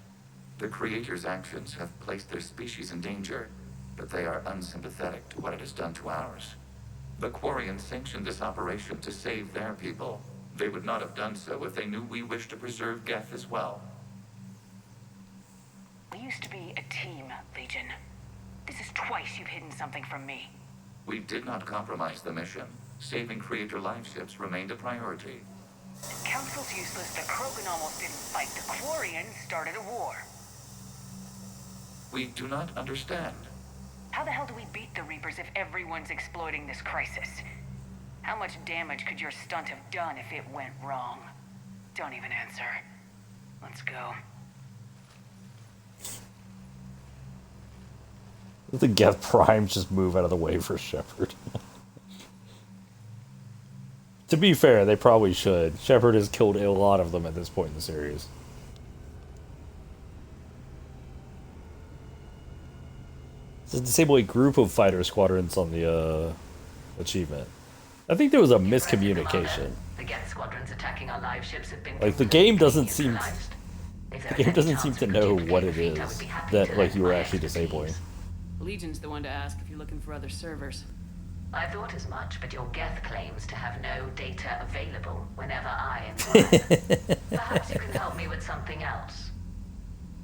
The Creator's actions have placed their species in danger, but they are unsympathetic to what it has done to ours. The Quarians sanctioned this operation to save their people. They would not have done so if they knew we wished to preserve Geth as well. We used to be a team, Legion. This is twice you've hidden something from me. We did not compromise the mission. Saving Creator live ships remained a priority. The Council's useless. The Krogan almost didn't fight. The Quarians started a war. We do not understand. How the hell do we beat the Reapers if everyone's exploiting this crisis? How much damage could your stunt have done if it went wrong? Don't even answer. Let's go. The Geth Primes just move out of the way for Shepard. To be fair, they probably should. Shepard has killed a lot of them at this point in the series. To disable a group of fighter squadrons on the achievement. I think there was a miscommunication. The Geth squadrons attacking our live ships have been Like the game doesn't seem to know what it is that like you were actually disabling. Legion's the one to ask if you're looking for other servers. I thought as much, but your Geth claims to have no data available whenever I inquire. Perhaps you can help me with something else.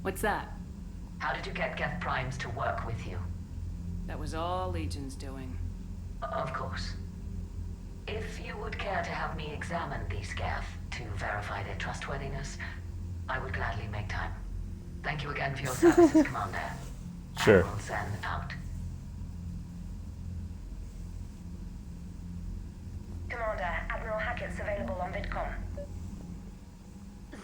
What's that? How did you get Geth Primes to work with you? That was all Legion's doing. Of course. If you would care to have me examine these Geth to verify their trustworthiness, I would gladly make time. Thank you again for your services, Commander. Sure. Admiral Zen out. Commander, Admiral Hackett's available on VidCom.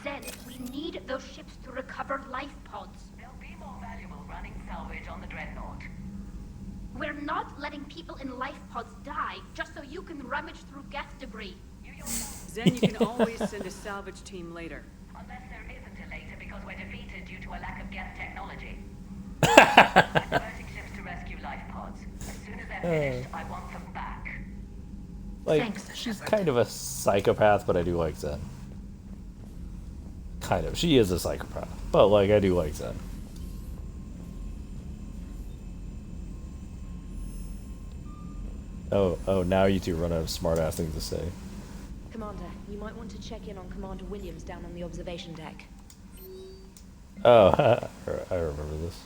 Zen, we need those ships to recover life pods. They'll be more valuable running salvage on the Dreadnought. We're not letting people in life pods die just so you can rummage through Geth debris. Zen, you can always send a salvage team later. Unless there isn't a later because we're defeated due to a lack of Geth technology. I'm diverting ships to rescue life pods. As soon as they're finished, I want them back. Like, Thanks, she's kind of a psychopath, but I do like Zen. Kind of. She is a psychopath, but like I do like Zen. Oh, now you two run out of smart-ass things to say. Commander, you might want to check in on Commander Williams down on the observation deck. Oh, I remember this.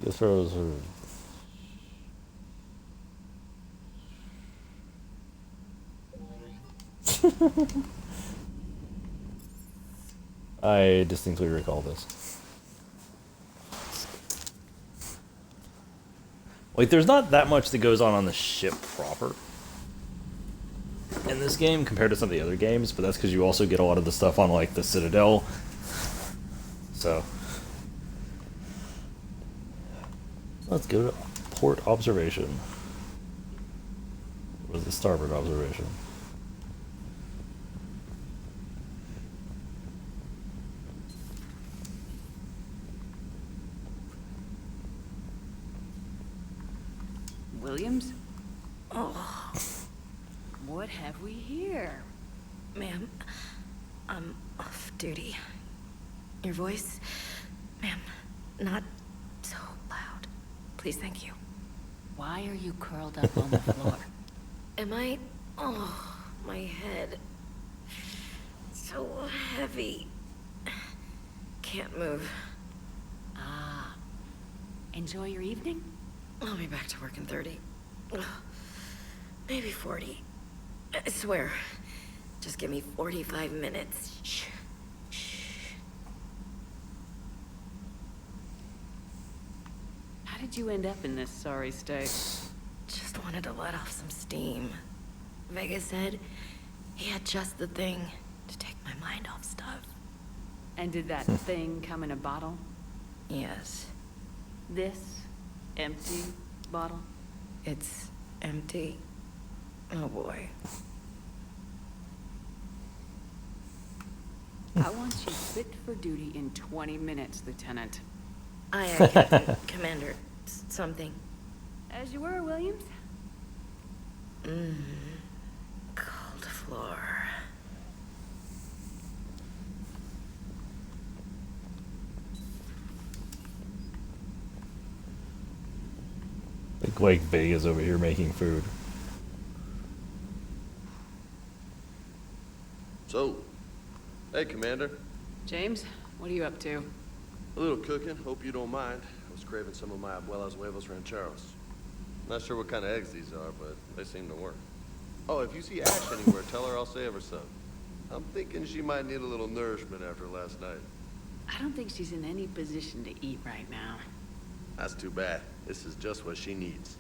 Guess those are. I distinctly recall this. Like, there's not that much that goes on the ship proper in this game compared to some of the other games, but that's because you also get a lot of the stuff on, like, the Citadel. So, let's go to port observation. What was the starboard observation? Williams? Oh. What have we here? Ma'am, I'm off duty. Your voice, ma'am, not so loud. Please, thank you. Why are you curled up on the floor? Am I? Oh, my head. So heavy. Can't move. Ah. Enjoy your evening? I'll be back to work in 30. Ugh. Maybe 40. I swear. Just give me 45 minutes. Shh. How did you end up in this sorry state? Just wanted to let off some steam. Vega said he had just the thing to take my mind off stuff. And did that thing come in a bottle? Yes. This empty bottle? It's empty. Oh boy. I want you fit for duty in 20 minutes, Lieutenant. Aye, aye, Captain. Commander. Something. As you were, Williams. Cold floor. Like Vega's over here making food. So, hey, Commander. James, what are you up to? A little cooking. Hope you don't mind. I was craving some of my abuela's huevos rancheros. Not sure what kind of eggs these are, but they seem to work. Oh, if you see Ash anywhere, tell her I'll save her some. I'm thinking she might need a little nourishment after last night. I don't think she's in any position to eat right now. That's too bad. This is just what she needs.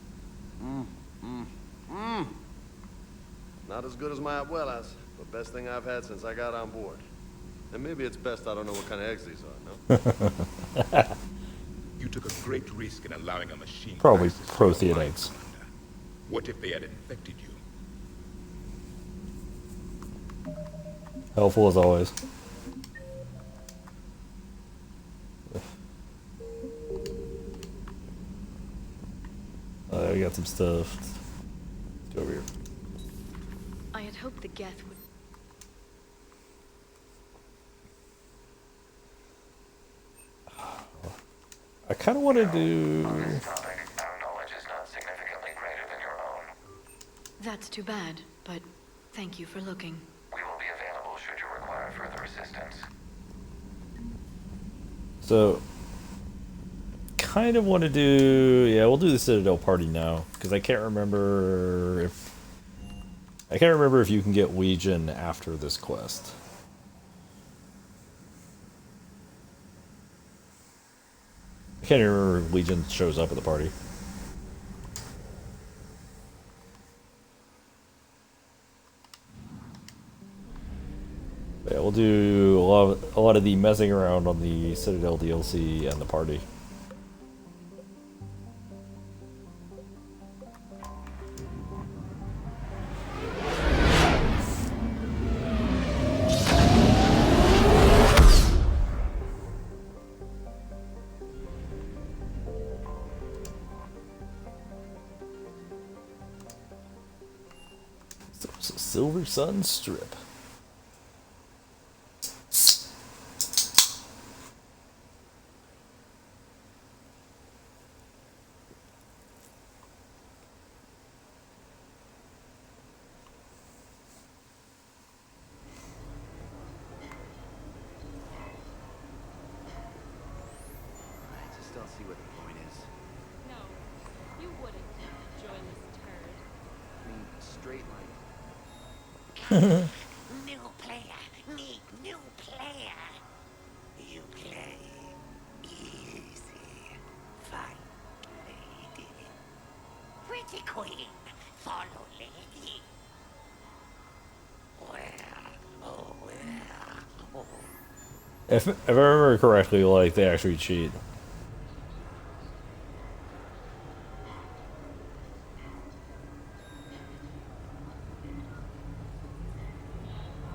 Not as good as my abuela's, but best thing I've had since I got on board. And maybe it's best I don't know what kind of eggs these are, no? You took a great risk in allowing a machine. Probably crisis to Prothean arise, eggs. Commander. What if they had infected you? Helpful as always. We got some stuff. Let's go over here. I had hoped the Geth would... I kind of want to do... On this topic, our knowledge is not significantly greater than your own. That's too bad, but thank you for looking. We will be available should you require further assistance. So, kind of want to do... Yeah, we'll do the Citadel party now, because I can't remember if... you can get Legion after this quest. I can't even remember if Legion shows up at the party. But yeah, we'll do a lot of the messing around on the Citadel DLC and the party. Silver Sun Strip. still see what the point is. No, you wouldn't join this turd. I mean, straight like. New player. Need new player. You play easy. Fine lady. Pretty queen. Follow lady. Where? Oh, where? Oh. If I remember correctly, like, they actually cheat.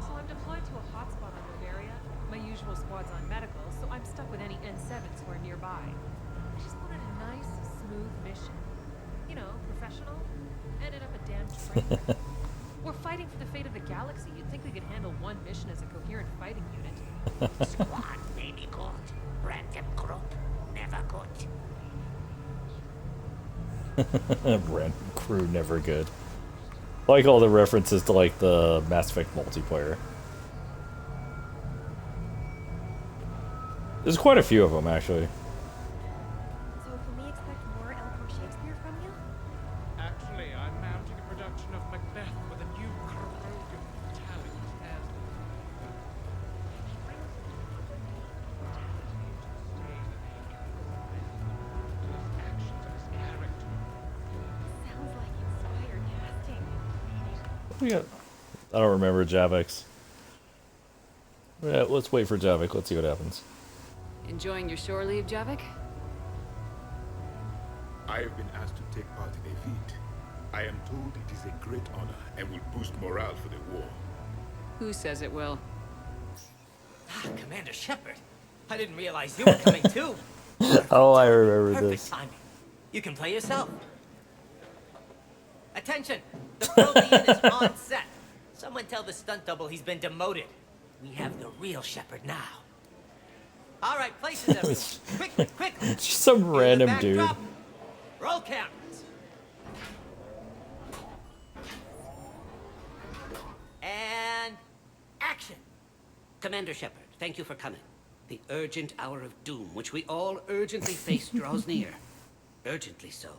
So I'm deployed to a hotspot on Bavaria. My usual squad's on medical, so I'm stuck with any N7s who are nearby. I just wanted a nice, smooth mission. You know, professional. Ended up a damn train wreck. We're fighting for the fate of the galaxy. You'd think we could handle one mission as a coherent fighting unit. Squad maybe good. Random group never good. Random crew never good. Like all the references to like the Mass Effect multiplayer. There's quite a few of them actually. So can we expect more Elmore Shakespeare from you? Actually, I'm mounting a production of Macbeth with a new Krogan talent as Sounds like inspired casting. We got. I don't remember Javix. Yeah, let's wait for Javik. Let's see what happens. Enjoying your shore leave, Javik? I have been asked to take part in a feat. I am told it is a great honor and will boost morale for the war. Who says it will? Commander Shepard, I didn't realize you were coming too. Oh, I remember Perfect this. timing. You can play yourself. Attention! The Protean is on set. Someone tell the stunt double he's been demoted. We have the real Shepard now. All right, places everyone. Quickly, quickly. Just some random dude. Backdrop. Roll cameras. And action. Commander Shepard, thank you for coming. The urgent hour of doom, which we all urgently face, draws near. Urgently so.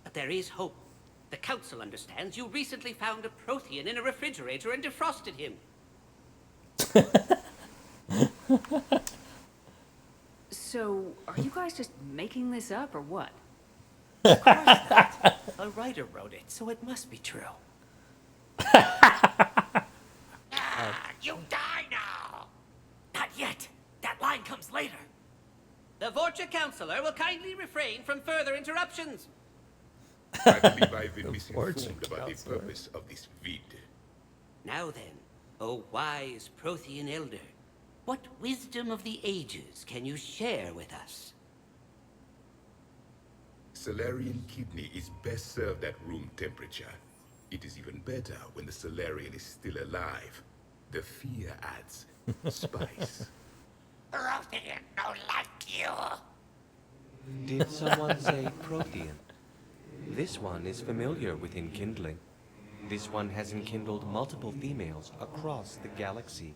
But there is hope. The Council understands you recently found a Prothean in a refrigerator and defrosted him. So, are you guys just making this up or what? Of course not. A writer wrote it, so it must be true. You die now! Not yet. That line comes later. The Vorcha Counselor will kindly refrain from further interruptions. I believe I've been misinformed about the purpose of this vid. Now then, O wise Prothean Elder, what wisdom of the ages can you share with us? Salarian kidney is best served at room temperature. It is even better when the Salarian is still alive. The fear adds spice. Prothean don't like you. Did someone say Prothean? This one is familiar with enkindling. This one has enkindled multiple females across the galaxy.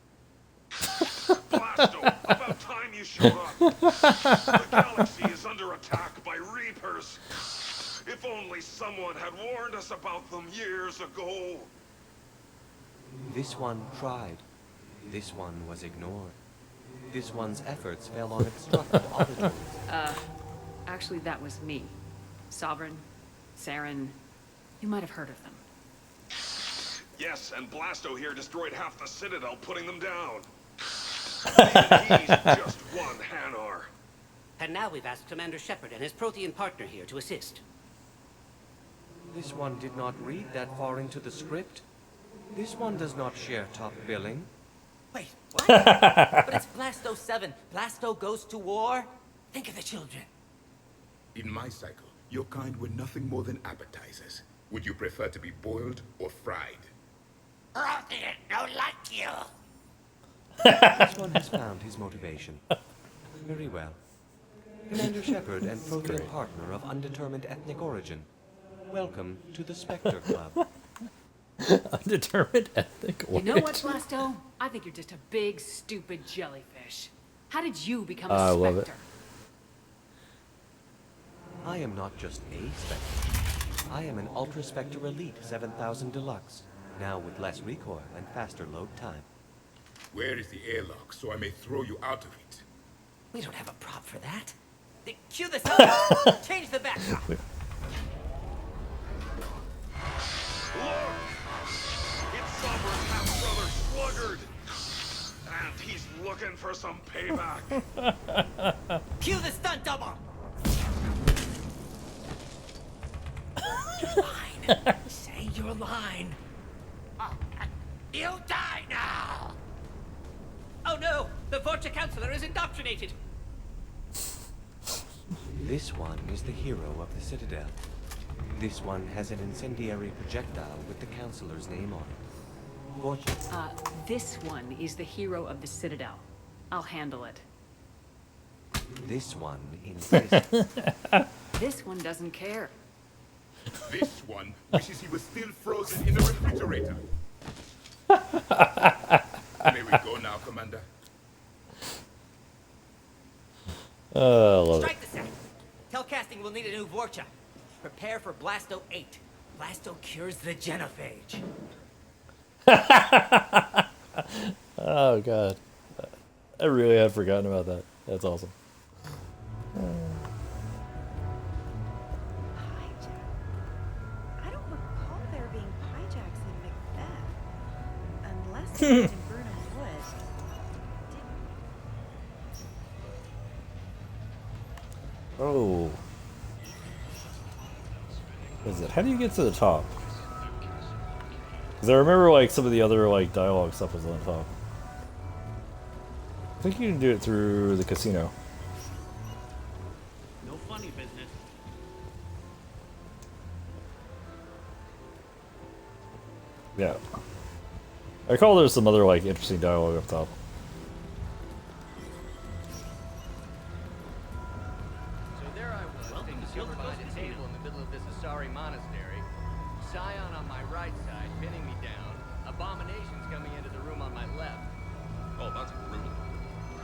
Blasto, about time you showed up. The galaxy is under attack by Reapers. If only someone had warned us about them years ago. This one tried. This one was ignored. This one's efforts fell on obstructed auditories. Actually, that was me. Sovereign, Saren, you might have heard of them. Yes, and Blasto here destroyed half the Citadel, putting them down. Even he's just one Hanar. And now we've asked Commander Shepard and his Prothean partner here to assist. This one did not read that far into the script. This one does not share top billing. Wait, what? But it's Blasto 7. Blasto goes to war? Think of the children. In my cycle, your kind were nothing more than appetizers. Would you prefer to be boiled or fried? Prothean don't like you. This one has found his motivation. Very well. Commander Shepard and Prothean partner of undetermined ethnic origin. Welcome to the Spectre Club. Undetermined ethnic You origin. know what, Blasto? I think you're just a big, stupid jellyfish. How did you become a I Spectre? love it. I am not just a Spectre. I am an Ultra Spectre Elite 7000 Deluxe, now with less recoil and faster load time. Where is the airlock so I may throw you out of it? We don't have a prop for that. Cue the sound. Change the backdrop. Look! It's Sovereign's half-brother Sluggard! And he's looking for some payback. Cue the stunt double. Your line. Say your line. You die now! Oh no! The Vorcha Counselor is indoctrinated! This one is the hero of the Citadel. This one has an incendiary projectile with the Counselor's name on it. Vorcha. This one is the hero of the Citadel. I'll handle it. This one insists. This one doesn't care. This one wishes he was still frozen in the refrigerator. May we go now, Commander? Love it. Strike the set. Telcasting will need a new Vorcha. Prepare for Blasto 8. Blasto cures the genophage. Oh god, I really had forgotten about that. That's awesome. I don't recall there being hijacks in Macbeth. Unless it was in Burnham Wood. Oh, what is it? How do you get to the top? Because I remember like some of the other like dialogue stuff was on top. I think you can do it through the casino. No funny business. Yeah. I recall there's some other like interesting dialogue up top. So there I was, being silvered by the table in the middle of this Asari monastery. Scion on my right side, pinning me down. Abominations coming into the room on my left. Oh, that's brutal.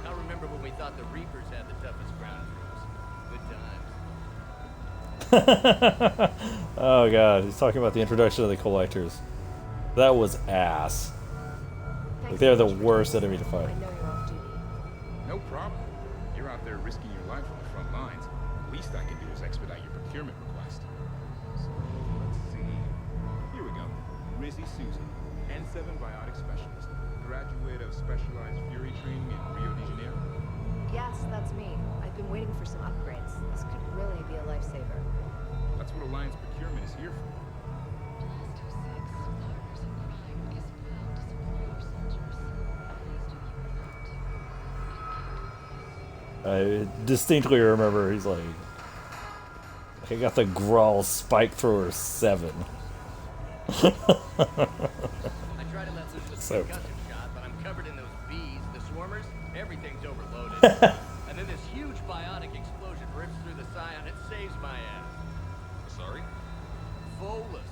I remember when we thought the Reapers had the toughest ground troops. Good times. Oh god, he's talking about the introduction of the collectors. That was ass. Like, they're the worst enemy to fight. No problem. You're out there risking your life on the front lines. Least I can do is expedite your procurement request. So, let's see. Here we go. Rizzy Susan, N7 Biotic Specialist. Graduate of Specialized Fury Training in Rio de Janeiro. Yes, that's me. I've been waiting for some upgrades. This could really be a lifesaver. That's what Alliance Procurement is here for. I distinctly remember he's like, I got the Grawl Spike Thrower 7. I try to let loose with So a concussion shot, but I'm covered in those bees, the swarmers, everything's overloaded. And then this huge biotic explosion rips through the Scion, it saves my ass. Sorry? Volus.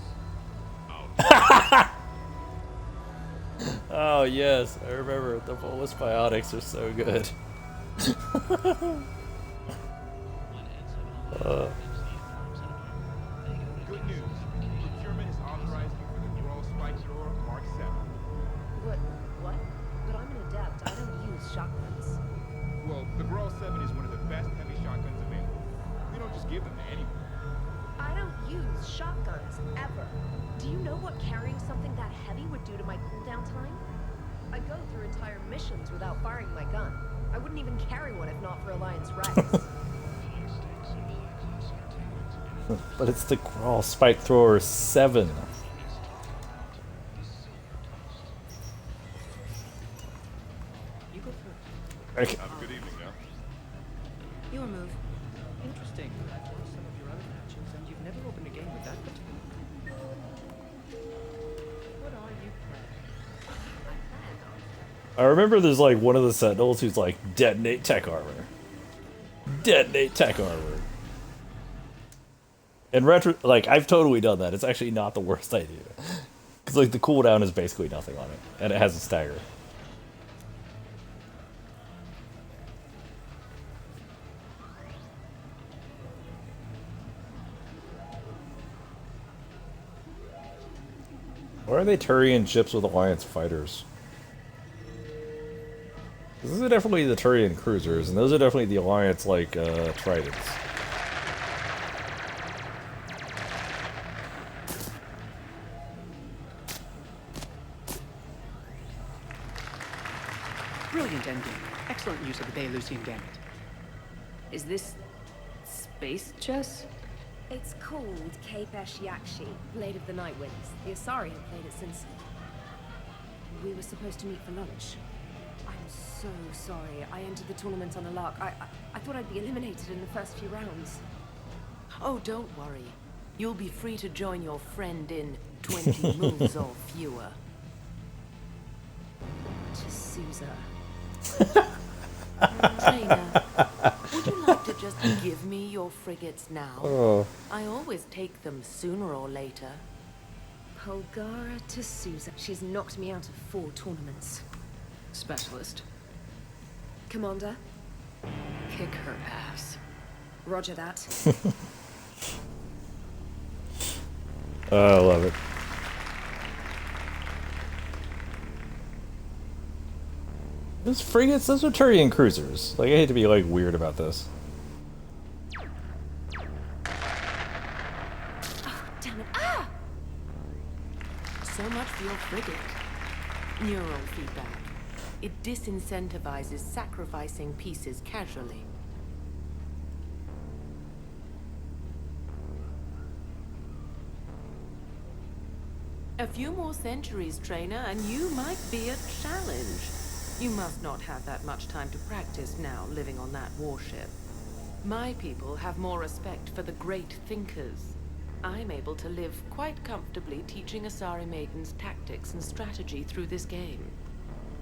Oh yes, I remember the Volus Biotics are so good. Good news. Procurement has authorized you for the Grawl Spike Thrower Mark 7. What? But I'm an adept. I don't use shotguns. Well, the Grawl 7 is one of the best heavy shotguns available. We don't just give them to anyone. I don't use shotguns, ever. Do you know what carrying something that heavy would do to my cooldown time? I go through entire missions without firing my gun. I wouldn't even carry one if not for Alliance Rex. But it's the Grawl Spike Thrower 7. You go first. Okay. Have a good evening now. Your move. Interesting. I've watched some of your other matches, and you've never opened a game with that particular. What are you playing? I remember there's like one of the Sentinels who's like, detonate tech armor. Detonate tech armor. In retro, like, I've totally done that. It's actually not the worst idea. Because, like, the cooldown is basically nothing on it. And it has a stagger. Why are they Turian ships with Alliance fighters? These are definitely the Turian cruisers, and those are definitely the Alliance, like, Tridents. Brilliant ending. Excellent use of the Belarusian gambit. Is this space chess? It's called Kapesh Yakshi, Blade of the Night Winds. The Asari have played it since... we were supposed to meet for lunch. I'm so sorry. I entered the tournament on a lark. I thought I'd be eliminated in the first few rounds. Oh, don't worry. You'll be free to join your friend in 20 moves or fewer. To Sousa. Trainer, would you like to just give me your frigates now? Oh. I always take them sooner or later. Polgara to Sousa. She's knocked me out of 4 tournaments. Specialist. Commander? Kick her ass. Roger that. Oh, I love it. Those frigates, those are Turian cruisers. Like, I hate to be, like, weird about this. Oh, damn it. Ah! So much for your frigate. Neural feedback. It disincentivizes sacrificing pieces casually. A few more centuries, trainer, and you might be a challenge. You must not have that much time to practice now, living on that warship. My people have more respect for the great thinkers. I'm able to live quite comfortably teaching Asari maidens tactics and strategy through this game.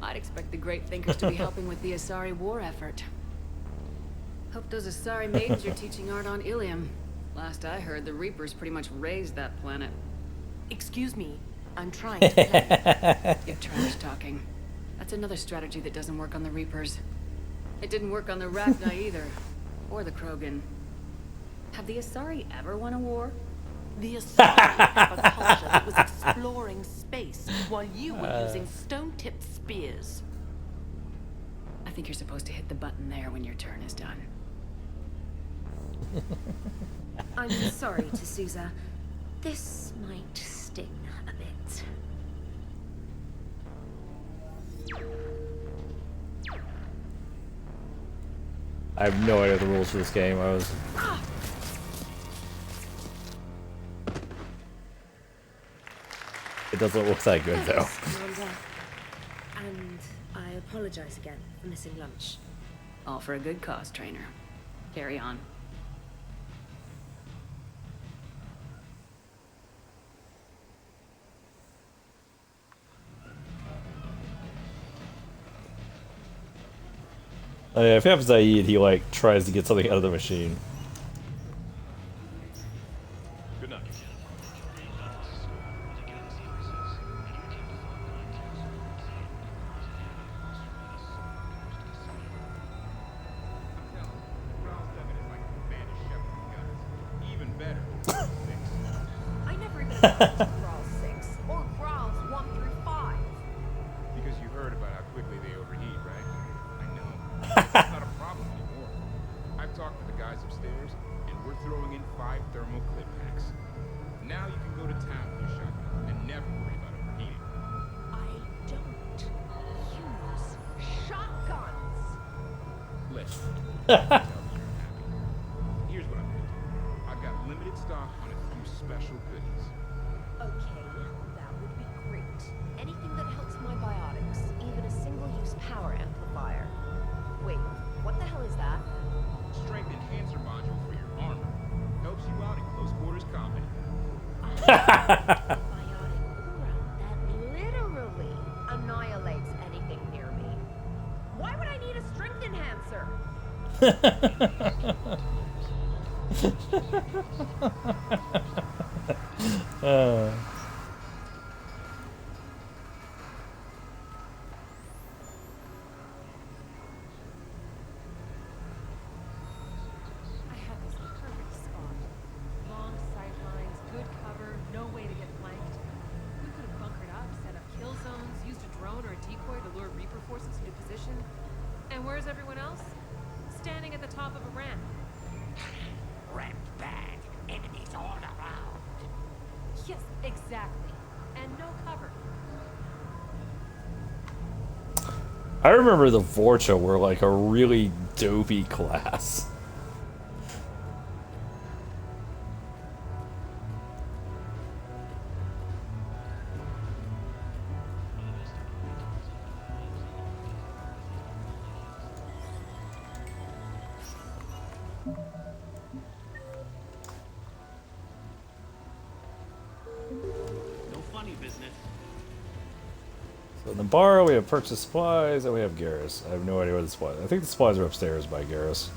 I'd expect the great thinkers to be helping with the Asari war effort. Hope those Asari maidens you're teaching aren't on Ilium. Last I heard, the Reapers pretty much raised that planet. Excuse me, I'm trying to play. You're trash talking. That's another strategy that doesn't work on the Reapers. It didn't work on the Rachni either. Or the Krogan. Have the Asari ever won a war? The Asari have a culture that was exploring space while you were using stone-tipped spears. I think you're supposed to hit the button there when your turn is done. I'm sorry, to Sousa. This might sting a bit. I have no idea the rules for this game. I was... It doesn't look that good, though. Commander. And I apologize again for missing lunch. All for a good cause, trainer. Carry on. If you have Zaid, he like tries to get something out of the machine. Good night. Even better. I never even heard of Grawl 6 or Growls 1 through 5. Because you heard about how quickly they overheat, right? I know. It's not a problem anymore. I've talked to the guys upstairs, and we're throwing in 5 thermal clip packs. Now you can go to town with your shotgun and never worry about overheating. I don't use shotguns. Listen. Tell me you're happy. Here's what I'm gonna do. I've got limited stock on a few special goodies. Okay, that would be great. Anything that helps my biotics, even a single-use power amplifier. Wait, what the hell is that? Strength enhancer module for your armor. Helps you out in close quarters combat. Biotic aura that literally annihilates anything near me. Why would I need a strength enhancer? I had this perfect spot. Long sight lines, good cover, no way to get flanked. We could have bunkered location. And where's everyone else? Standing at the top of a ramp. Ramp bad. Enemies all around. Yes, exactly. And no cover. I remember the Vorcha were like a really dopey class. No funny business. So in the bar, we have purchase supplies, and we have Garrus. I have no idea where the supplies. I think the supplies are upstairs by Garrus.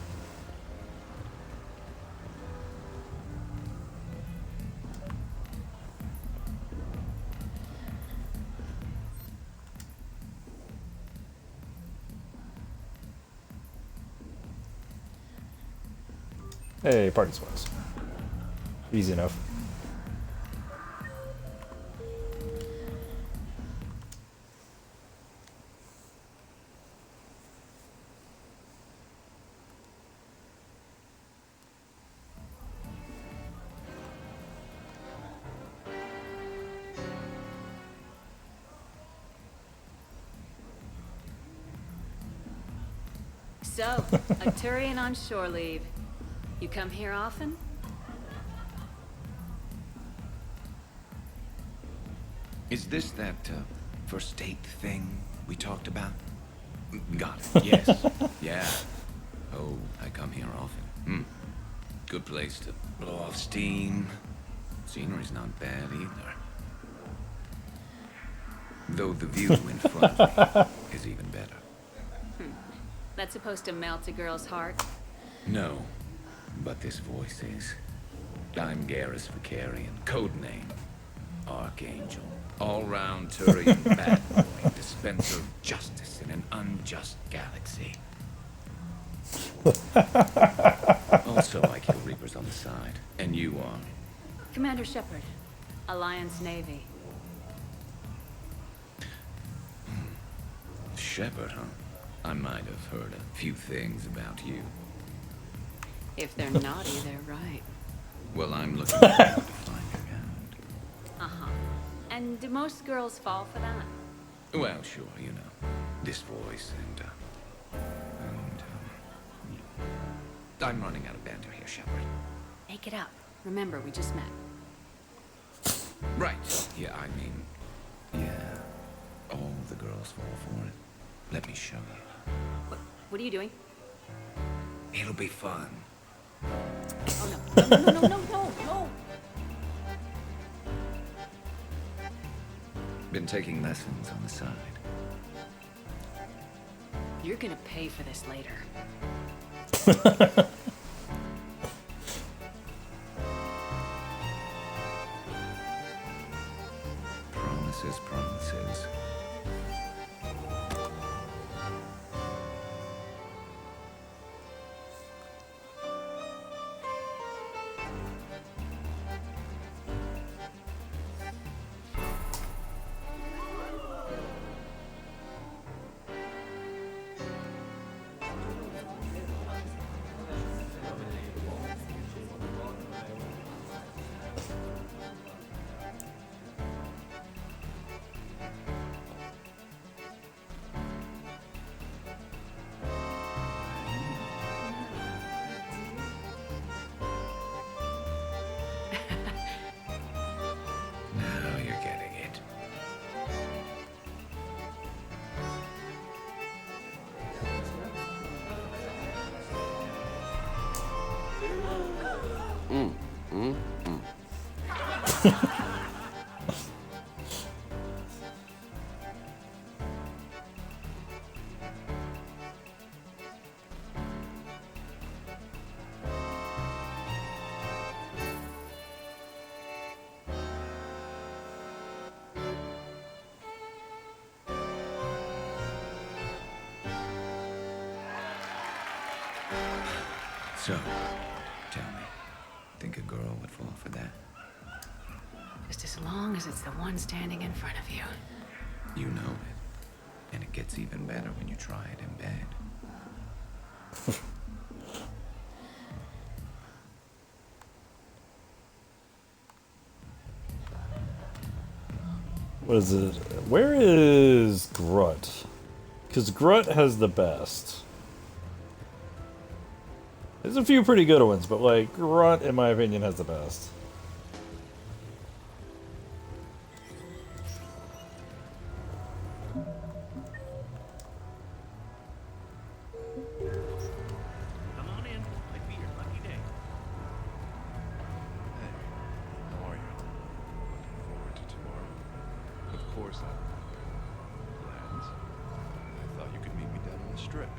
Hey, party supplies. Easy enough. So, a Turian on shore leave. You come here often? Is this that first date thing we talked about? Got it. Yes. Yeah. Oh, I come here often. Good place to blow off steam. Scenery's not bad either. Though the view in front of me is even better. That's supposed to melt a girl's heart? No, but this voice is. I'm Garrus Vicarian, codename Archangel. All-round Turian bad boy, dispenser of justice in an unjust galaxy. Also, I kill Reapers on the side, and you are. Commander Shepard, Alliance Navy. Shepard, huh? I might have heard a few things about you. If they're naughty, they're right. Well, I'm looking forward to finding out. Uh-huh. And do most girls fall for that? Well, sure, you know. This voice and I'm running out of banter here, Shepard. Make it up. Remember, we just met. Right. Yeah, I mean, yeah. All the girls fall for it. Let me show you. What are you doing? It'll be fun. Oh, no. Been taking lessons on the side. You're gonna pay for this later. Promises, promises. Now you're getting it. So, tell me, think a girl would fall for that? Just as long as it's the one standing in front of you. You know it. And it gets even better when you try it in bed. What is it? Where is Grunt? Because Grunt has the best. There's a few pretty good ones, but like Grunt, in my opinion, has the best. Come on in. Might be your lucky day. Hey, how are you? Looking forward to tomorrow. Of course I will. Plans? I thought you could meet me down on the strip.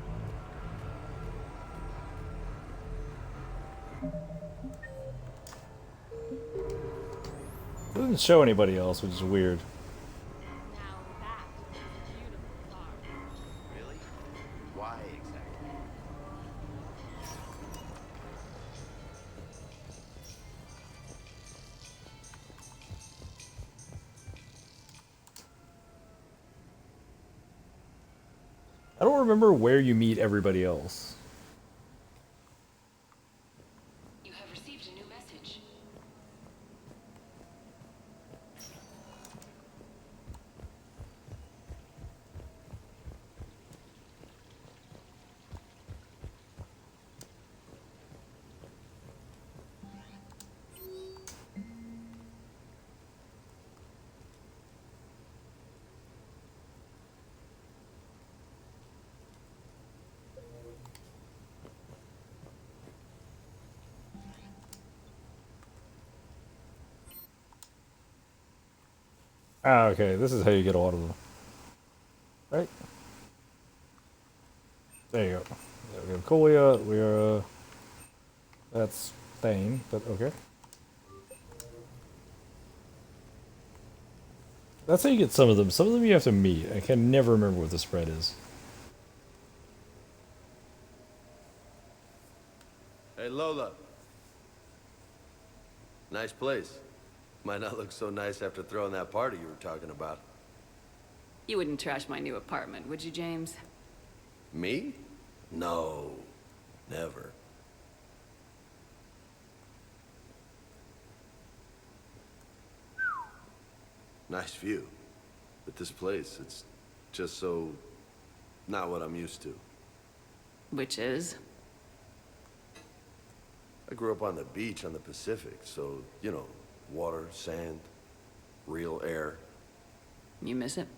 It doesn't show anybody else, which is weird. Really? Why exactly? I don't remember where you meet everybody else. You have received a new message. Ah, okay, this is how you get a lot of them. Right? There you go. There we go. Colia, we are... that's Thane, but okay. That's how you get some of them. Some of them you have to meet. I can never remember what the spread is. Hey, Lola. Nice place. Might not look so nice after throwing that party you were talking about. You wouldn't trash my new apartment, would you, James? Me? No. Never. Nice view. But this place, it's just so... not what I'm used to. Which is? I grew up on the beach on the Pacific, so, you know, water, sand, real air. You miss it?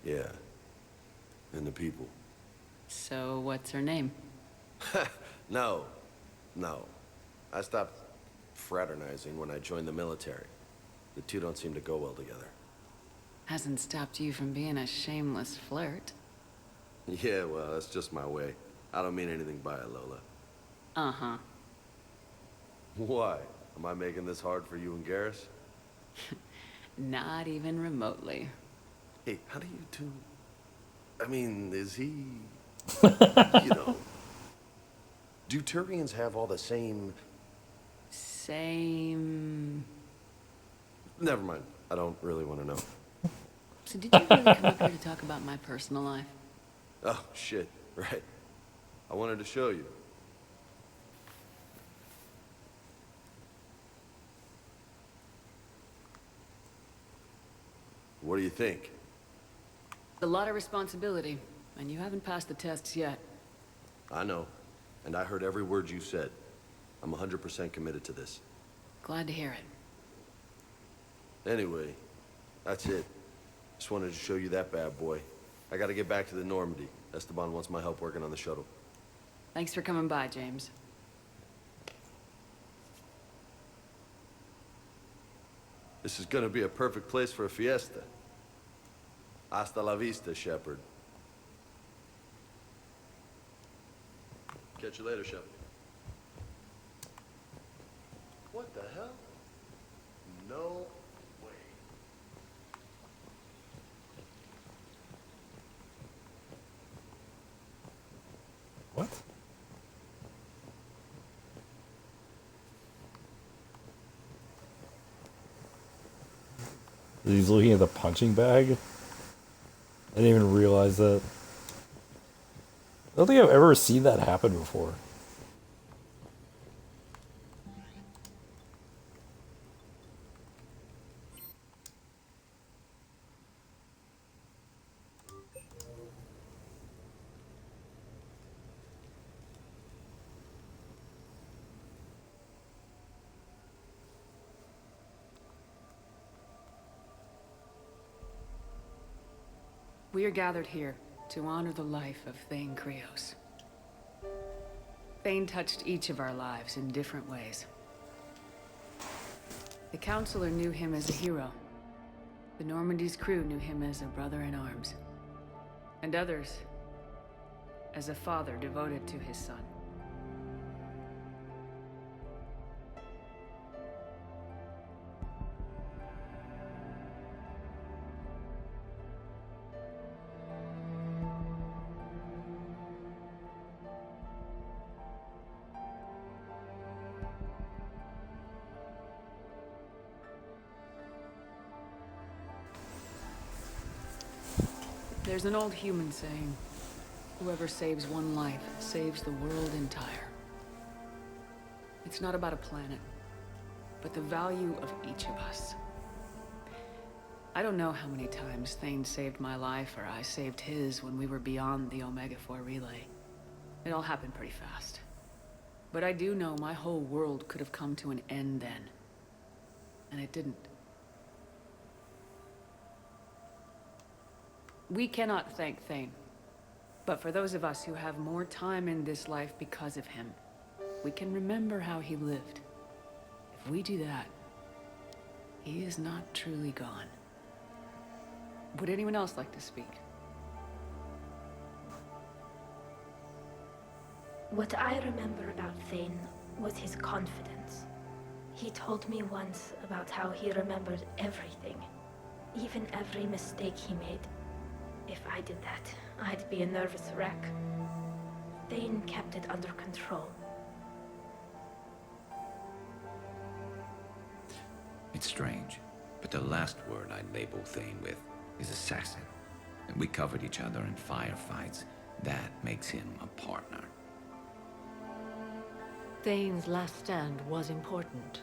Yeah. And the people. So, what's her name? No. No. I stopped fraternizing when I joined the military. The two don't seem to go well together. Hasn't stopped you from being a shameless flirt. Yeah, well, that's just my way. I don't mean anything by it, Lola. Uh-huh. Why? Am I making this hard for you and Garrus? Not even remotely. Hey, how do you two... I mean, is he... you know... Do Turians have all the same... Same... Never mind. I don't really want to know. So did you really come up here to talk about my personal life? Oh, shit. Right. I wanted to show you. What do you think? A lot of responsibility, and you haven't passed the tests yet. I know. And I heard every word you said. I'm 100% committed to this. Glad to hear it. Anyway, that's it. Just wanted to show you that bad boy. I gotta get back to the Normandy. Esteban wants my help working on the shuttle. Thanks for coming by, James. This is gonna be a perfect place for a fiesta. Hasta la vista, Shepard. Catch you later, Shepard. What the hell? No way. What? He's looking at the punching bag. I didn't even realize that. I don't think I've ever seen that happen before. We are gathered here to honor the life of Thane Krios. Thane touched each of our lives in different ways. The Counselor knew him as a hero. The Normandy's crew knew him as a brother in arms. And others as a father devoted to his son. There's an old human saying, whoever saves one life saves the world entire. It's not about a planet, but the value of each of us. I don't know how many times Thane saved my life or I saved his when we were beyond the Omega-4 relay. It all happened pretty fast. But I do know my whole world could have come to an end then. And it didn't. We cannot thank Thane. But for those of us who have more time in this life because of him, we can remember how he lived. If we do that, he is not truly gone. Would anyone else like to speak? What I remember about Thane was his confidence. He told me once about how he remembered everything, even every mistake he made. If I did that, I'd be a nervous wreck. Thane kept it under control. It's strange, but the last word I'd label Thane with is assassin. And we covered each other in firefights. That makes him a partner. Thane's last stand was important.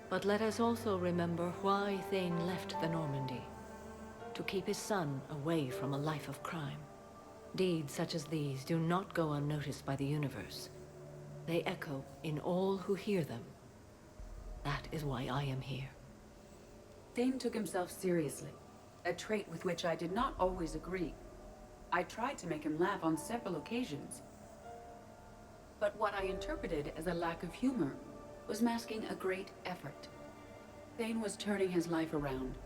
But let us also remember why Thane left the Normandy. To keep his son away from a life of crime. Deeds such as these do not go unnoticed by the universe. They echo in all who hear them. That is why I am here. Thane took himself seriously, a trait with which I did not always agree. I tried to make him laugh on several occasions. But what I interpreted as a lack of humor was masking a great effort. Thane was turning his life around,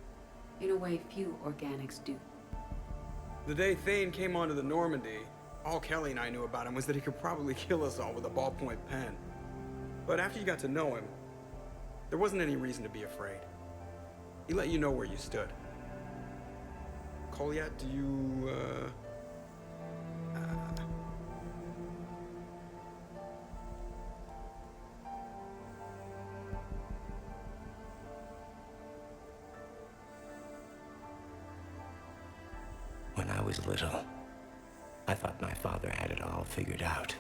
in a way few organics do. The day Thane came onto the Normandy, all Kelly and I knew about him was that he could probably kill us all with a ballpoint pen. But after you got to know him, there wasn't any reason to be afraid. He let you know where you stood. Kolyat, do you, When I was little, I thought my father had it all figured out.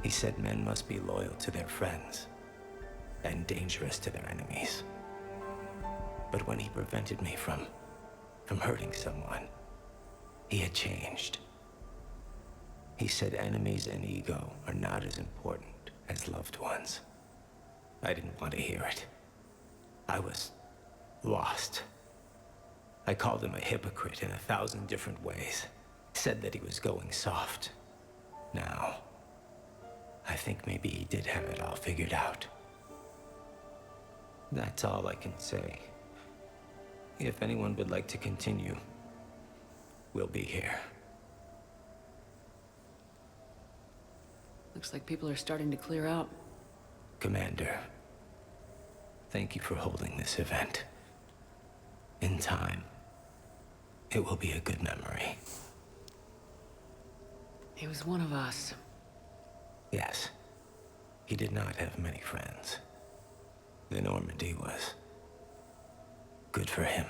He said men must be loyal to their friends and dangerous to their enemies. But when he prevented me from hurting someone, he had changed. He said enemies and ego are not as important as loved ones. I didn't want to hear it. I was lost. I called him a hypocrite in 1,000 different ways. Said that he was going soft. Now, I think maybe he did have it all figured out. That's all I can say. If anyone would like to continue, we'll be here. Looks like people are starting to clear out. Commander, thank you for holding this event. In time, it will be a good memory. He was one of us. Yes. He did not have many friends. The Normandy was good for him.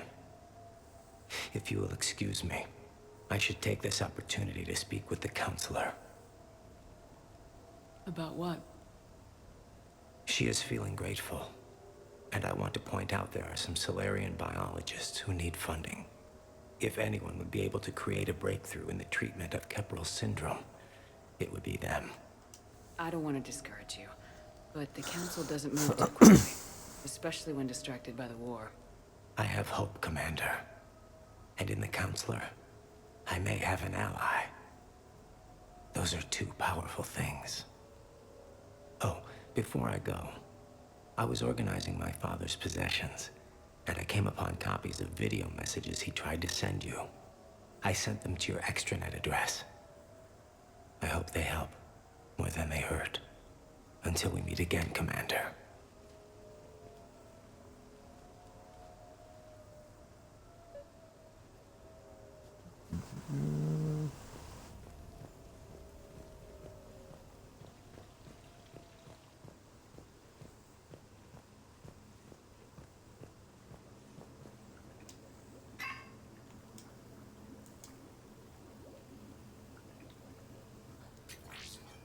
If you will excuse me, I should take this opportunity to speak with the counselor. About what? She is feeling grateful, and I want to point out there are some Solarian biologists who need funding. If anyone would be able to create a breakthrough in the treatment of Kepral syndrome, it would be them. I don't want to discourage you, but the Council doesn't move too quickly, especially when distracted by the war. I have hope, Commander. And in the Counselor, I may have an ally. Those are two powerful things. Oh, before I go, I was organizing my father's possessions, and I came upon copies of video messages he tried to send you. I sent them to your extranet address. I hope they help more than they hurt. Until we meet again, Commander.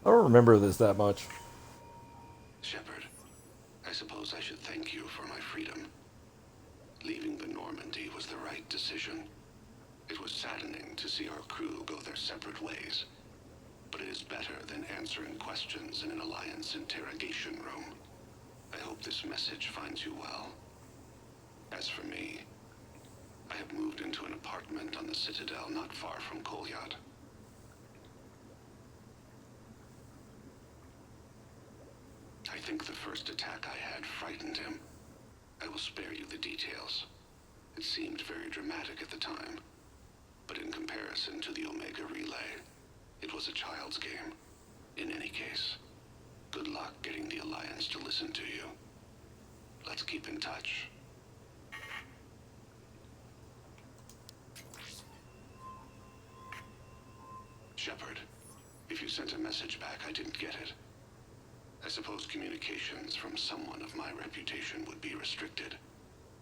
I don't remember this that much. Shepard, I suppose I should thank you for my freedom. Leaving the Normandy was the right decision. It was saddening to see our crew go their separate ways, but it is better than answering questions in an Alliance interrogation room. I hope this message finds you well. As for me, I have moved into an apartment on the Citadel not far from Kolyat. I think the first attack I had frightened him. I will spare you the details. It seemed very dramatic at the time, but in comparison to the Omega Relay, it was a child's game. In any case, good luck getting the Alliance to listen to you. Let's keep in touch. Shepard, if you sent a message back, I didn't get it. I suppose communications from someone of my reputation would be restricted.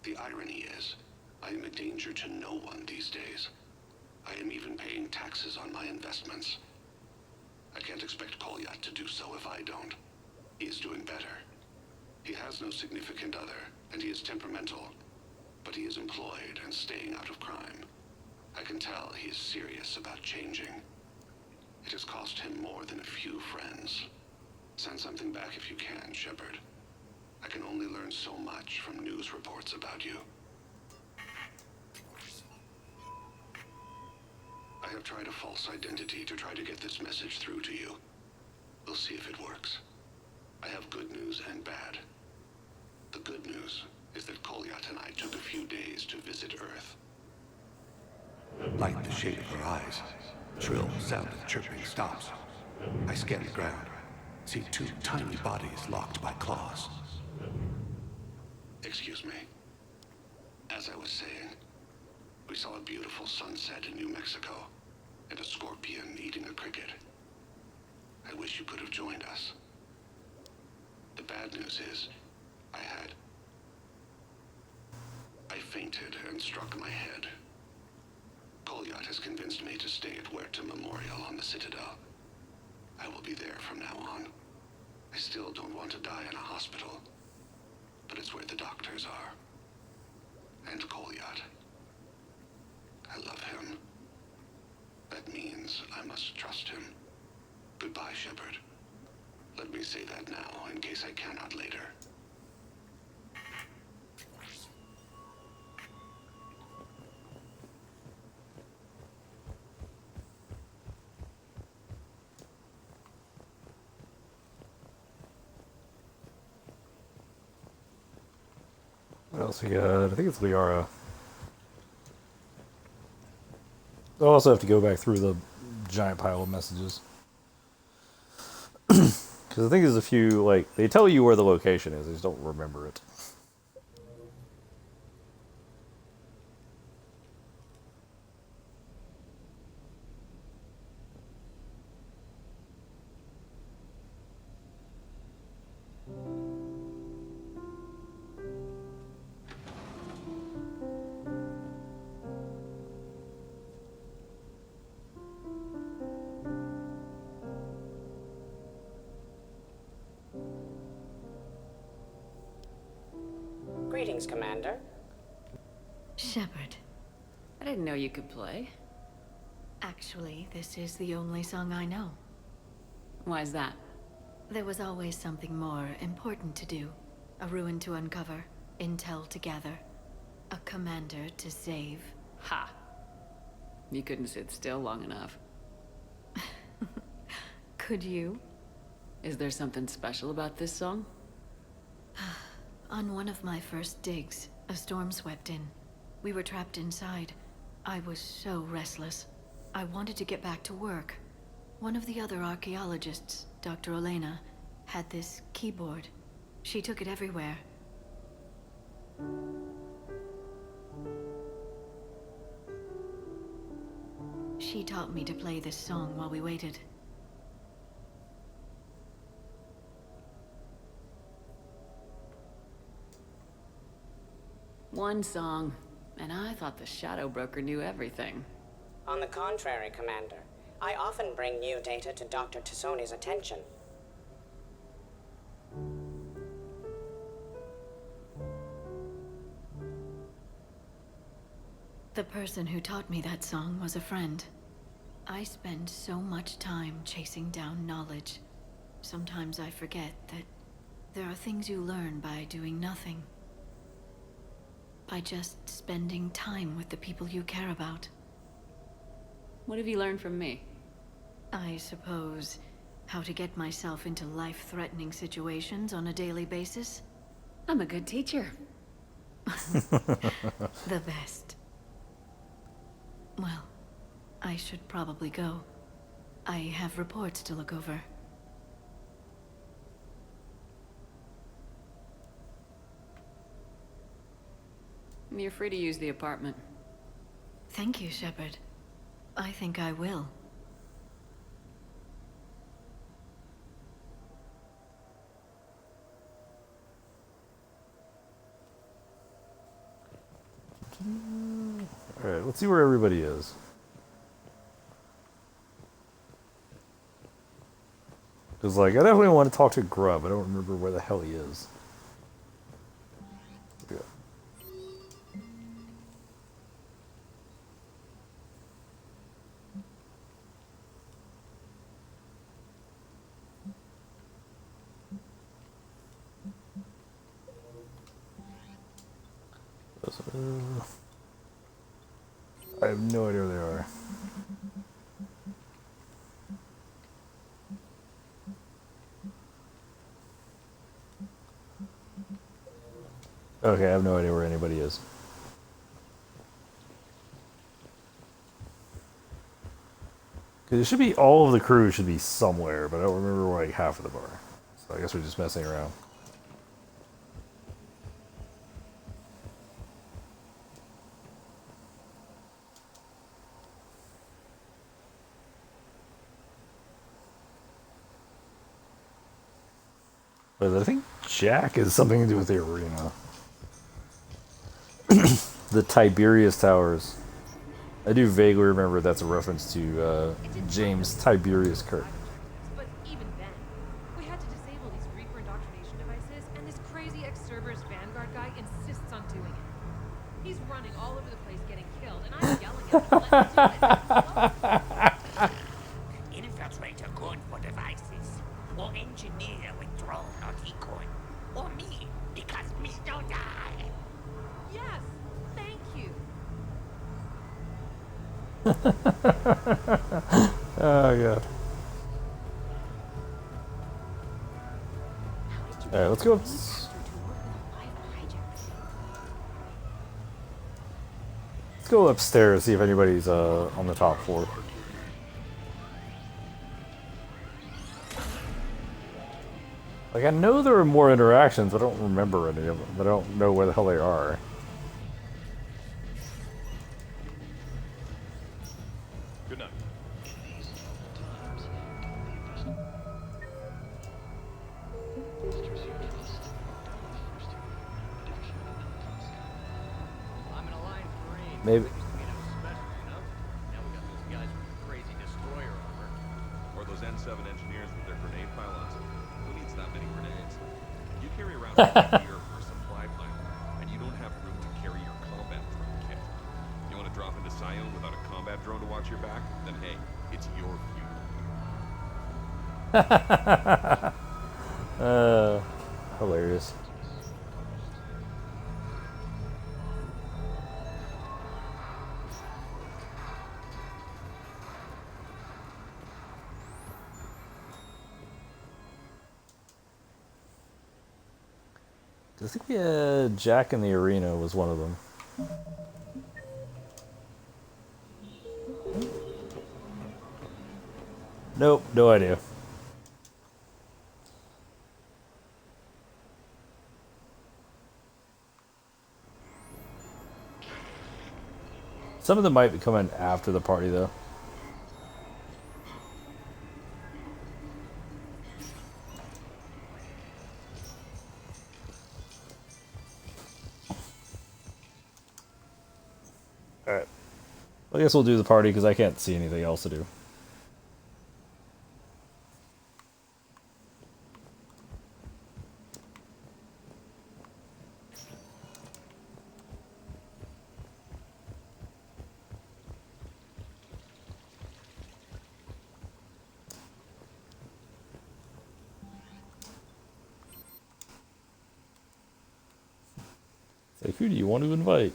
The irony is, I am a danger to no one these days. I am even paying taxes on my investments. I can't expect Kolyat to do so if I don't. He is doing better. He has no significant other, and he is temperamental, but he is employed and staying out of crime. I can tell he is serious about changing. It has cost him more than a few friends. Send something back if you can, Shepard. I can only learn so much from news reports about you. I have tried a false identity to try to get this message through to you. We'll see if it works. I have good news and bad. The good news is that Kolyat and I took a few days to visit Earth. Light the shade of her eyes. Shrill sound of chirping stops. I scan the ground. See two tiny bodies locked by claws. Excuse me. As I was saying, we saw a beautiful sunset in New Mexico, and a scorpion eating a cricket. I wish you could have joined us. The bad news is, I fainted and struck my head. Kolyat has convinced me to stay at Huerta Memorial on the Citadel. I will be there from now on. I still don't want to die in a hospital, but it's where the doctors are. And Kolyat. I love him. That means I must trust him. Goodbye, Shepard. Let me say that now, in case I cannot later. What else we got? I think it's Liara. I'll also have to go back through the giant pile of messages. Because I think there's a few, like, they tell you where the location is, they just don't remember it. Greetings, Commander. Shepard. I didn't know you could play. Actually, this is the only song I know. Why's that? There was always something more important to do. A ruin to uncover, intel to gather, a commander to save. Ha! You couldn't sit still long enough. Could you? Is there something special about this song? On one of my first digs, a storm swept in. We were trapped inside. I was so restless. I wanted to get back to work. One of the other archaeologists, Dr. Elena, had this keyboard. She took it everywhere. She taught me to play this song while we waited. One song, and I thought the Shadow Broker knew everything. On the contrary, Commander. I often bring new data to Dr. Tassoni's attention. The person who taught me that song was a friend. I spend so much time chasing down knowledge. Sometimes I forget that there are things you learn by doing nothing. By just spending time with the people you care about. What have you learned from me? I suppose how to get myself into life-threatening situations on a daily basis. I'm a good teacher. The best. Well, I should probably go. I have reports to look over. You're free to use the apartment. Thank you, Shepard. I think I will. Alright, let's see where everybody is. Because, like, I definitely want to talk to Grub. I don't remember where the hell he is. Yeah. I have no idea where they are. Okay, I have no idea where anybody is. Because it should be, all of the crew should be somewhere, but I don't remember where, like, half of them are. So I guess we're just messing around. But I think Jack is something to do with the arena. The Tiberius Towers. I do vaguely remember that's a reference to James Tiberius Kirk. But even then, we had to disable these Reaper indoctrination devices, and this crazy ex-Cerberus Vanguard guy insists on doing it. He's running all over the place getting killed, and I'm yelling at him. Infiltrate are good for devices, or engineer withdrawal or decoy, or me, because me don't die. Yes, thank you. Oh god. Alright, let's go. Let's go upstairs, see if anybody's on the top floor. Like, I know there are more interactions, but I don't remember any of them. I don't know where the hell they are. Good night. I'm an Alliance Marine. Maybe. Special, you know? Now we got those guys with crazy destroyer armor. Or those N7 engineers with their grenade pylons. Who needs that many grenades? You carry around a gear for a supply pile, and you don't It's your funeral. Hilarious. I think we had Jack in the Arena was one of them. Nope, no idea. Some of them might be coming after the party, though. Alright. I guess we'll do the party because I can't see anything else to do. Like, who do you want to invite?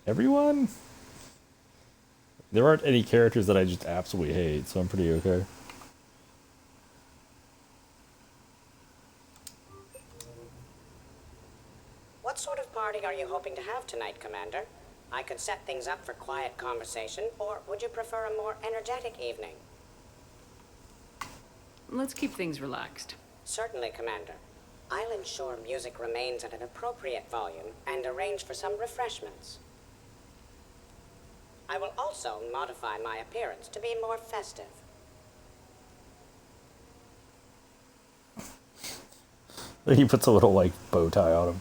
Everyone? There aren't any characters that I just absolutely hate, so I'm pretty okay. What sort of party are you hoping to have tonight, Commander? I could set things up for quiet conversation, or would you prefer a more energetic evening? Let's keep things relaxed. Certainly, Commander. I'll ensure music remains at an appropriate volume and arrange for some refreshments. I will also modify my appearance to be more festive. He puts a little, like, bow tie on him.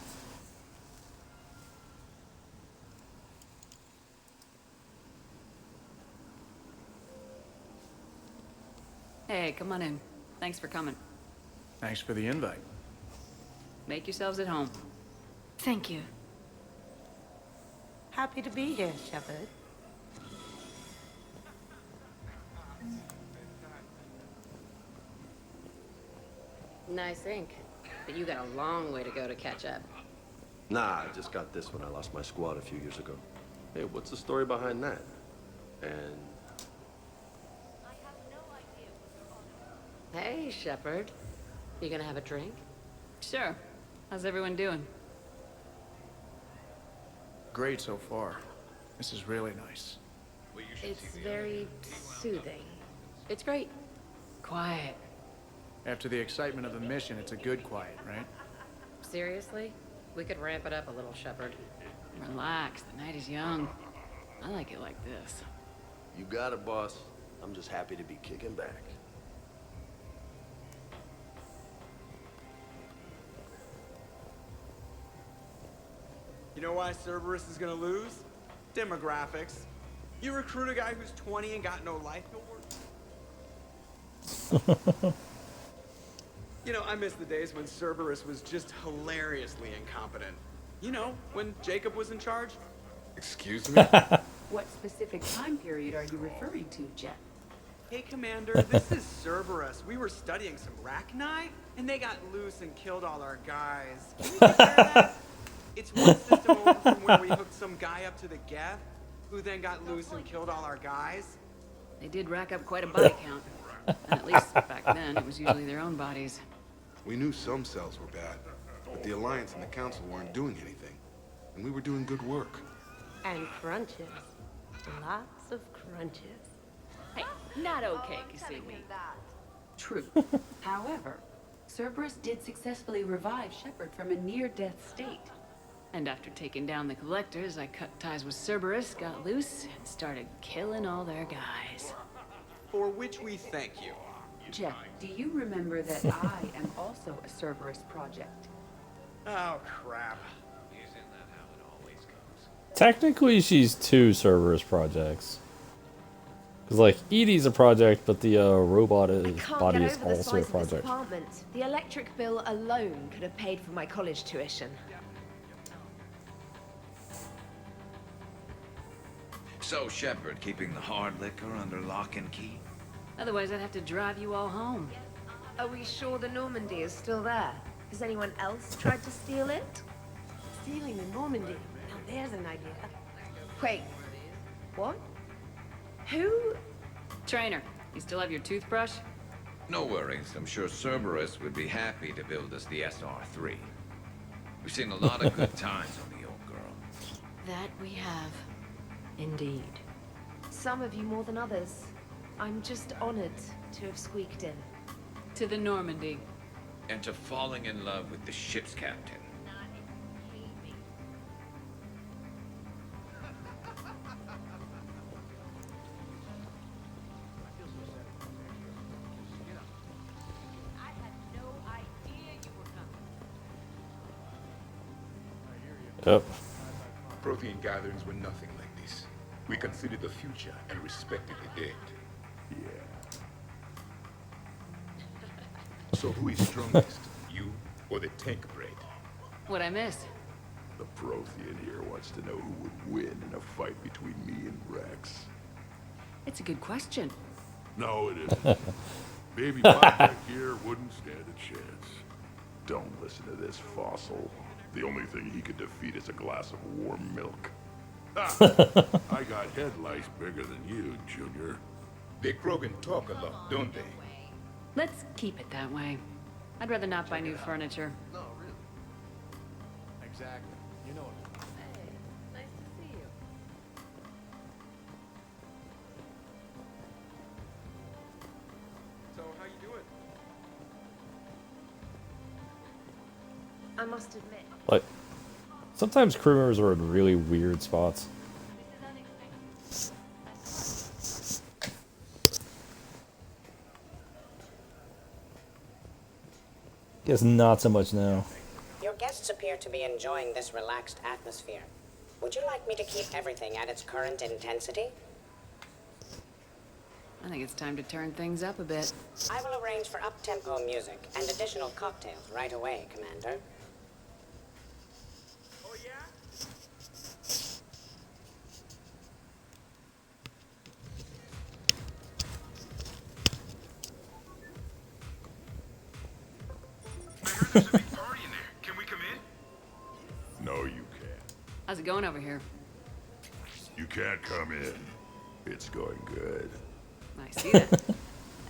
Hey, come on in. Thanks for coming. Thanks for the invite. Make yourselves at home. Thank you. Happy to be here, Shepard. Nice ink. But you got a long way to go to catch up. Nah, I just got this when I lost my squad a few years ago. Hey, what's the story behind that? And... Hey, Shepard. You gonna have a drink? Sure. How's everyone doing? Great so far. This is really nice. It's very soothing. It's great. Quiet. After the excitement of the mission, it's a good quiet, right? Seriously? We could ramp it up a little, Shepard. Relax. The night is young. I like it like this. You got it, boss. I'm just happy to be kicking back. You know why Cerberus is gonna lose? Demographics. You recruit a guy who's 20 and got no life, you'll work. You know, I miss the days when Cerberus was just hilariously incompetent. You know, when Jacob was in charge. Excuse me? What specific time period are you referring to, Jet? Hey, Commander, this is Cerberus. We were studying some Rachni, and they got loose and killed all our guys. Can you compare that? It's one system over from where we hooked some guy up to the Geth, who then got loose and killed all our guys. They did rack up quite a body count. And at least back then, it was usually their own bodies. We knew some cells were bad, but the Alliance and the Council weren't doing anything. And we were doing good work. And crunches. Lots of crunches. Hey, not okay, Kasumi. True. However, Cerberus did successfully revive Shepard from a near-death state. And after taking down the Collectors, I cut ties with Cerberus, got loose, and started killing all their guys. For which we thank you. Jeff, do you remember that I am also a Cerberus project? Oh, crap. Technically, she's two Cerberus projects. Because, like, Edie's a project, but the robot body is also a project. The electric bill alone could have paid for my college tuition. So, Shepard, keeping the hard liquor under lock and key? Otherwise, I'd have to drive you all home. Are we sure the Normandy is still there? Has anyone else tried to steal it? Stealing the Normandy? Now there's an idea. Wait, what? Who? Trainer, you still have your toothbrush? No worries. I'm sure Cerberus would be happy to build us the SR-3. We've seen a lot of good times on the old girl. That we have. Indeed. Some of you more than others. I'm just honored to have squeaked in. To the Normandy. And to falling in love with the ship's captain. Yep. Prothean gatherings were nothing like this. We considered the future and respected the dead. Yeah. So who is strongest? You or the tank brain? What'd I miss? The Prothean here wants to know who would win in a fight between me and Rex. It's a good question. No, it isn't. Baby Bobcat here wouldn't stand a chance. Don't listen to this fossil. The only thing he could defeat is a glass of warm milk. Ah, I got head lice bigger than you, Junior. The Krogan talk a lot, don't they? Let's keep it that way. I'd rather not buy new furniture. No, really. Exactly. You know what? Hey, nice to see you. So, how you doing? I must admit. Like, sometimes crew members are in really weird spots. Guess not so much now. Your guests appear to be enjoying this relaxed atmosphere. Would you like me to keep everything at its current intensity? I think it's time to turn things up a bit. I will arrange for up-tempo music and additional cocktails right away, Commander. Can we come in? No, you can't. How's it going over here? You can't come in. It's going good. I see that.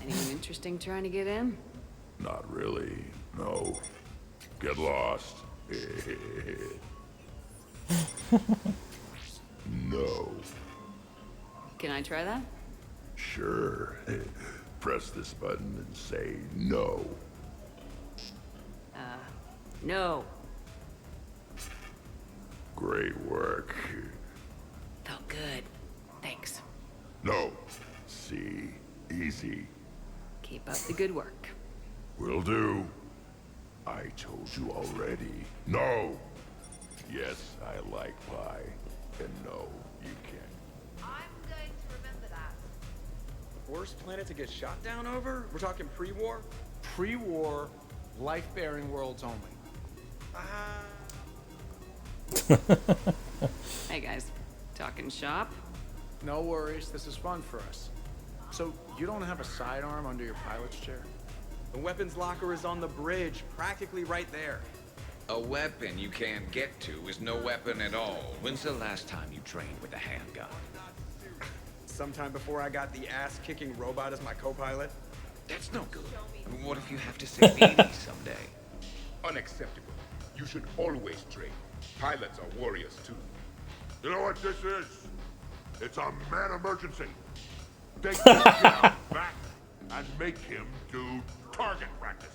Anyone interesting trying to get in? Not really. No. Get lost. No. Can I try that? Sure. Press this button and say no. No. Great work. Felt good. Thanks. No. See. Easy. Keep up the good work. Will do. I told you already. No. Yes, I like pie. And no, you can't. I'm going to remember that. Worst planet to get shot down over? We're talking pre-war? Pre-war, life-bearing worlds only. Hey guys, talking shop? No worries, this is fun for us. So, you don't have a sidearm under your pilot's chair? The weapons locker is on the bridge, practically right there. A weapon you can't get to is no weapon at all. When's the last time you trained with a handgun? Sometime before I got the ass-kicking robot as my co-pilot. That's no good. I mean, what if you have to save 80 someday? Unacceptable. You should always train. Pilots are warriors too. You know what this is? It's a mad emergency. Take this guy back and make him do target practice.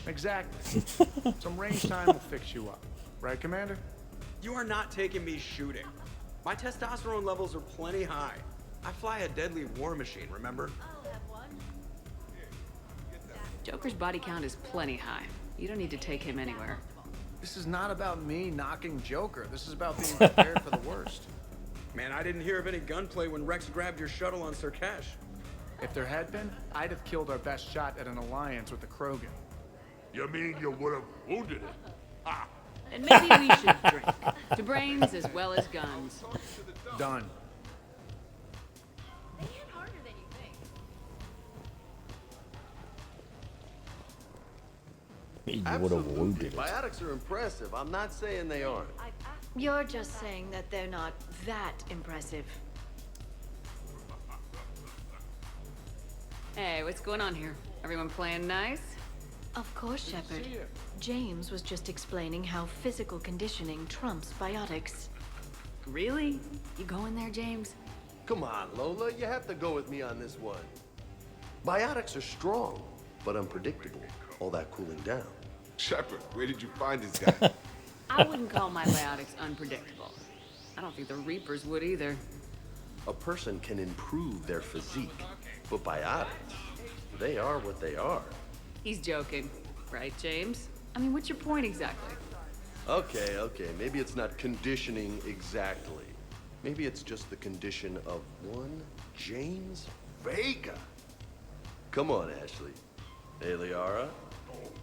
Exactly. Some range time will fix you up. Right, Commander? You are not taking me shooting. My testosterone levels are plenty high. I fly a deadly war machine, remember? Joker's body count is plenty high. You don't need to take him anywhere. This is not about me knocking Joker. This is about being prepared for the worst. Man, I didn't hear of any gunplay when Rex grabbed your shuttle on Surkash. If there had been, I'd have killed our best shot at an alliance with the Krogan. You mean you would have wounded it? Ah. And maybe we should drink. To brains as well as guns. Done. You would have wounded it. Biotics are impressive. I'm not saying they aren't. You're just saying that they're not that impressive. Hey, what's going on here? Everyone playing nice? Of course, Shepard. James was just explaining how physical conditioning trumps biotics. Really? You going there, James? Come on, Lola. You have to go with me on this one. Biotics are strong, but unpredictable. All that cooling down. Shepard, where did you find this guy? I wouldn't call my biotics unpredictable. I don't think the Reapers would either. A person can improve their physique, but biotics, they are what they are. He's joking, right, James? I mean, what's your point exactly? Okay, maybe it's not conditioning exactly. Maybe it's just the condition of one James Vega. Come on, Ashley. Hey, Liara.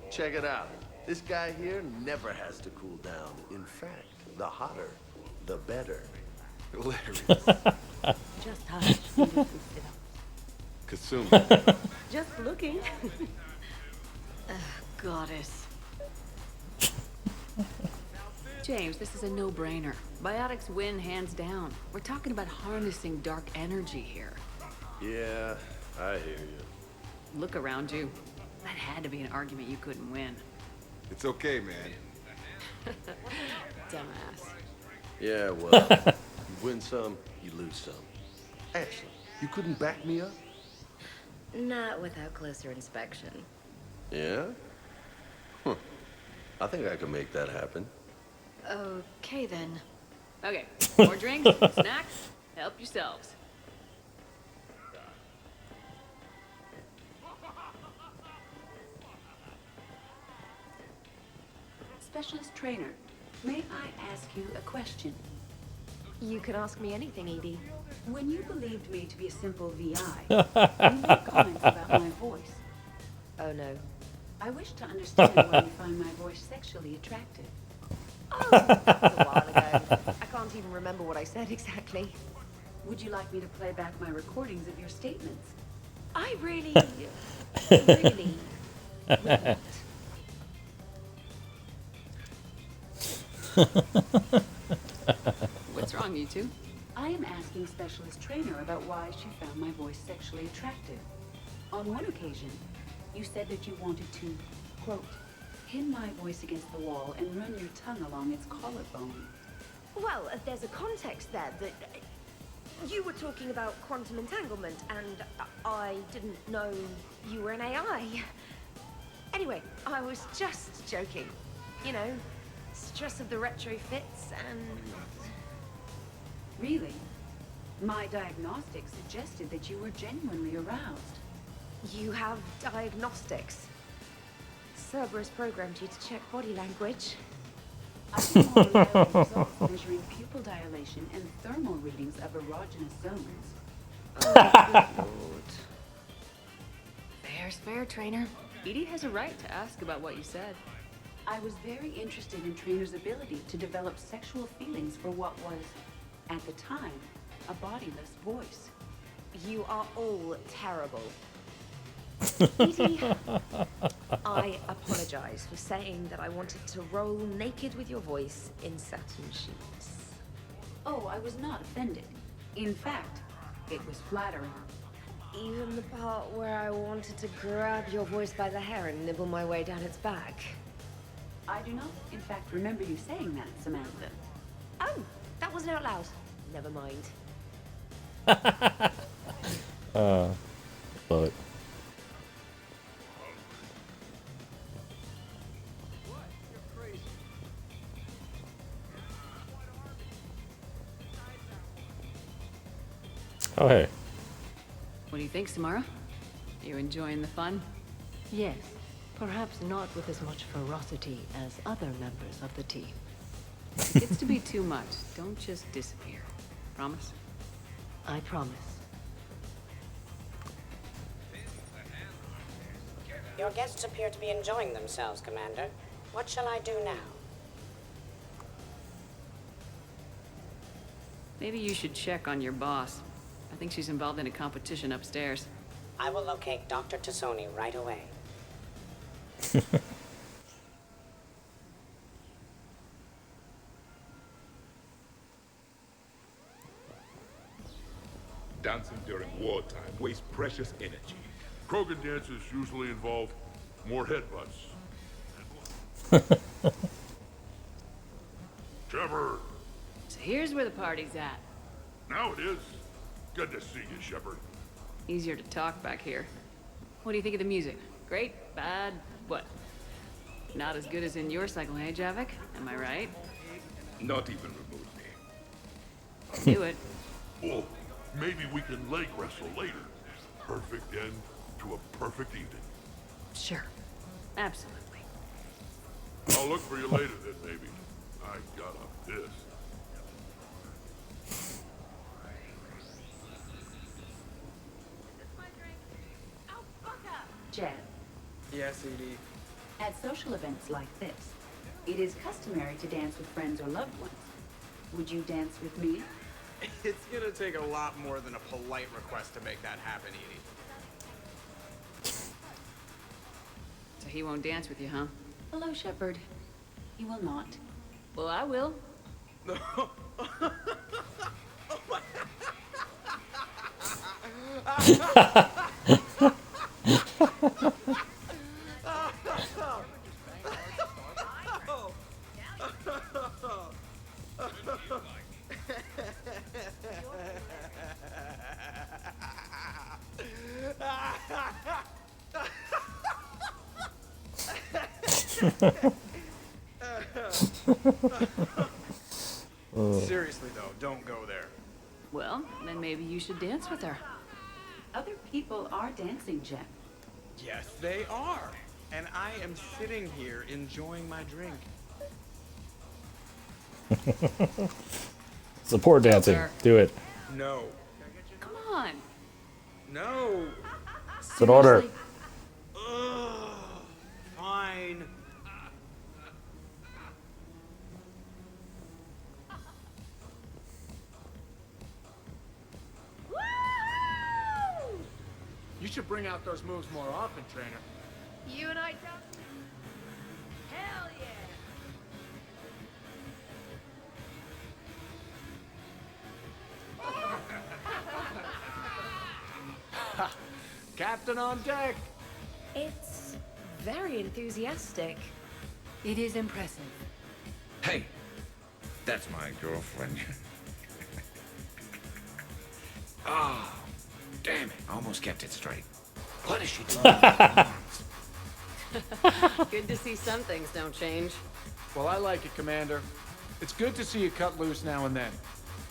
Check it out. This guy here never has to cool down. In fact, the hotter, the better. Hilarious. Just hush. Kasumi. Just looking. Goddess. James, this is a no-brainer. Biotics win hands down. We're talking about harnessing dark energy here. Yeah, I hear you. Look around you. That had to be an argument you couldn't win. It's okay, man. Dumbass. Yeah, well, you win some, you lose some. Ashley, you couldn't back me up? Not without closer inspection. Yeah? Huh. I think I can make that happen. Okay, then. Okay, more drinks, snacks, help yourselves. Specialist trainer, may I ask you a question? You can ask me anything, Edie. When you believed me to be a simple VI, you made comments about my voice. Oh no. I wish to understand why you find my voice sexually attractive. Oh, that was a while ago. I can't even remember what I said exactly. Would you like me to play back my recordings of your statements? I really, really would not. What's wrong, you two? I am asking Specialist Trainer about why she found my voice sexually attractive. On one occasion, you said that you wanted to, quote, pin my voice against the wall and run your tongue along its collarbone. Well, there's a context there that you were talking about quantum entanglement, and I didn't know you were an AI. Anyway, I was just joking. You know, stress of the retrofits and... Really? My diagnostics suggested that you were genuinely aroused. You have diagnostics. Cerberus programmed you to check body language. I have more reliable results measuring pupil dilation and thermal readings of erogenous zones. Oh, good lord. Fair's fair, Trainer. Edie has a right to ask about what you said. I was very interested in Trainer's ability to develop sexual feelings for what was, at the time, a bodiless voice. You are all terrible. Edie, I apologize for saying that I wanted to roll naked with your voice in satin sheets. Oh, I was not offended. In fact, it was flattering. Even the part where I wanted to grab your voice by the hair and nibble my way down its back. I do not, in fact, remember you saying that, Samantha. Oh, that wasn't out loud. Never mind. But oh hey. What do you think, Samara? You enjoying the fun? Yes, perhaps not with as much ferocity as other members of the team. Gets to be too much. Don't just disappear. Promise? I promise. Your guests appear to be enjoying themselves, Commander. What shall I do now? Maybe you should check on your boss. I think she's involved in a competition upstairs. I will locate Dr. Tassoni right away. Dancing during wartime wastes precious energy. Krogan dances usually involve more headbutts. Shepard! So here's where the party's at. Now it is. Good to see you, Shepard. Easier to talk back here. What do you think of the music? Great? Bad? What? Not as good as in your cycle, hey, Javik? Am I right? Not even remotely. Do it. Oh, maybe we can leg wrestle later. Perfect end to a perfect evening. Sure. Absolutely. I'll look for you later then, maybe. I got a piss. Jet, Yes, Edie. at social events like this, it is customary to dance with friends or loved ones. Would you dance with me? It's gonna take a lot more than a polite request to make that happen, Edie. So he won't dance with you, huh? Hello, Shepard. You will not. Well, I will. Seriously though, don't go there. Well, then maybe you should dance with her. Other people are dancing, Jet. Yes, they are. And I am sitting here enjoying my drink. Support dancing. Do it. No. Come on. No. It's an order. Ugh. Fine. You should bring out those moves more often, trainer. You and I don't. Hell yeah! Captain on deck. It's very enthusiastic. It is impressive. Hey, that's my girlfriend. Oh, damn it. I almost kept it straight. What is she doing? Good to see some things don't change. Well, I like it, Commander. It's good to see you cut loose now and then.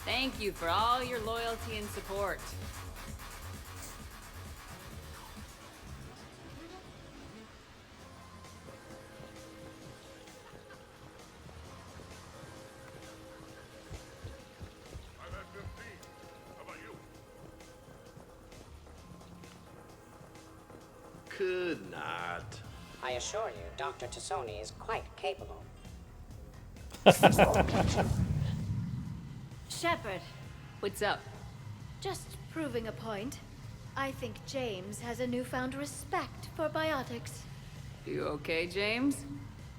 Thank you for all your loyalty and support. I'm at 15. How about you? Could not. I assure you, Dr. Tassoni is quite capable. Shepard, What's up? just proving a point. I think James has a newfound respect for biotics. You okay, James?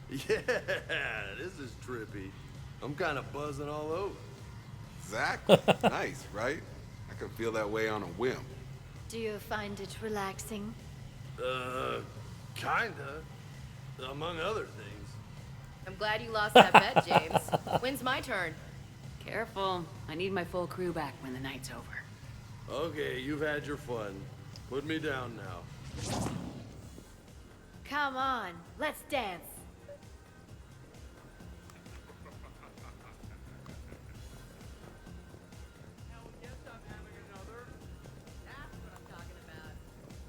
Yeah, this is trippy. I'm kind of buzzing all over. Exactly. Nice, right? I can feel that way on a whim. Do you find it relaxing? Kinda. Among other things. I'm glad you lost that bet, James. When's my turn? Careful. I need my full crew back when the night's over. Okay, you've had your fun. Put me down now. Come on, let's dance.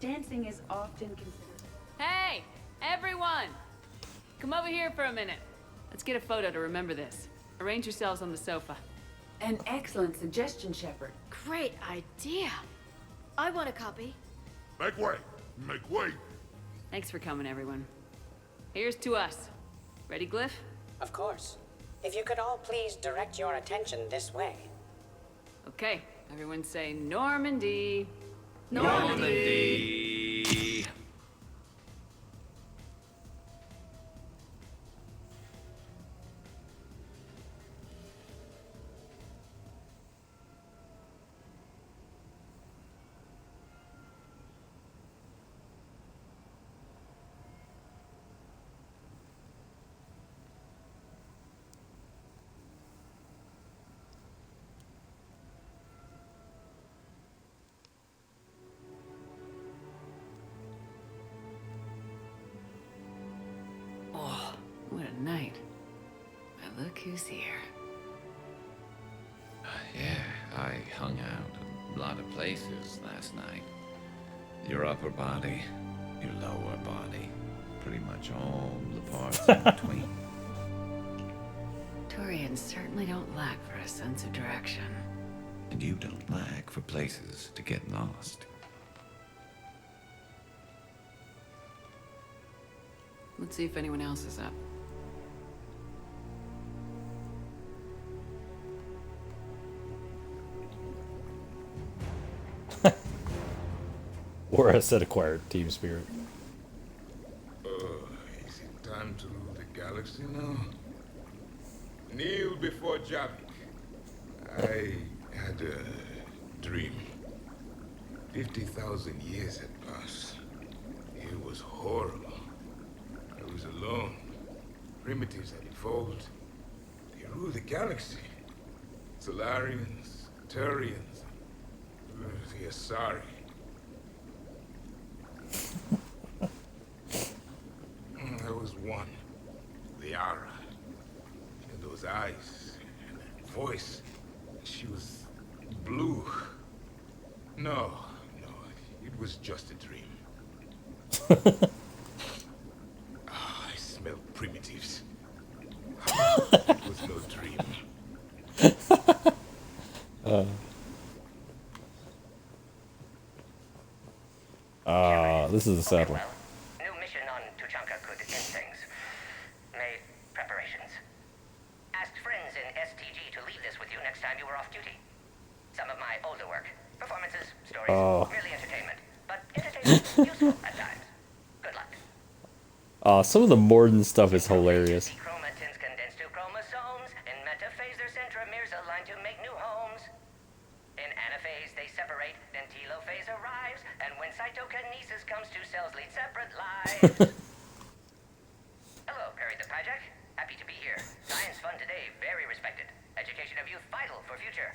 Dancing is often considered. Hey, everyone! Come over here for a minute. Let's get a photo to remember this. Arrange yourselves on the sofa. An excellent suggestion, Shepard. Great idea. I want a copy. Make way! Make way! Thanks for coming, everyone. Here's to us. Ready, Glyph? Of course. If you could all please direct your attention this way. Okay, everyone say Normandy. Normandy! at night. But look who's here. Yeah, I hung out a lot of places last night. Your upper body, your lower body, pretty much all the parts in between. Turians certainly don't lack for a sense of direction. And you don't lack for places to get lost. Let's see if anyone else is up. Or has said acquired team spirit. Is it time to rule the galaxy now? Kneel before Javik. I had a dream. 50,000 years had passed. It was horrible. I was alone. Primitives had evolved. They ruled the galaxy. Solarians, Turians, the Asari. There was one, Liara. And those eyes, and that voice. She was blue. No, it was just a dream. I smelled primitives. It was no dream. This is a sad one. New mission on Tuchanka could end things. Made preparations. Asked friends in STG to leave this with you next time you were off duty. Some of my older work. Performances, stories, merely entertainment. But entertainment, useful at times. Good luck. Some of the Morden stuff is hilarious. Chromatins condense to chromosomes. In metaphase, their centromeres align to make new homes. In anaphase, they separate. Then telophase arrives. And when cytokinesis comes, two cells lead separate lives. Hello, Perry the Pajak. Happy to be here. Science fun today, very respected. Education of youth vital for future.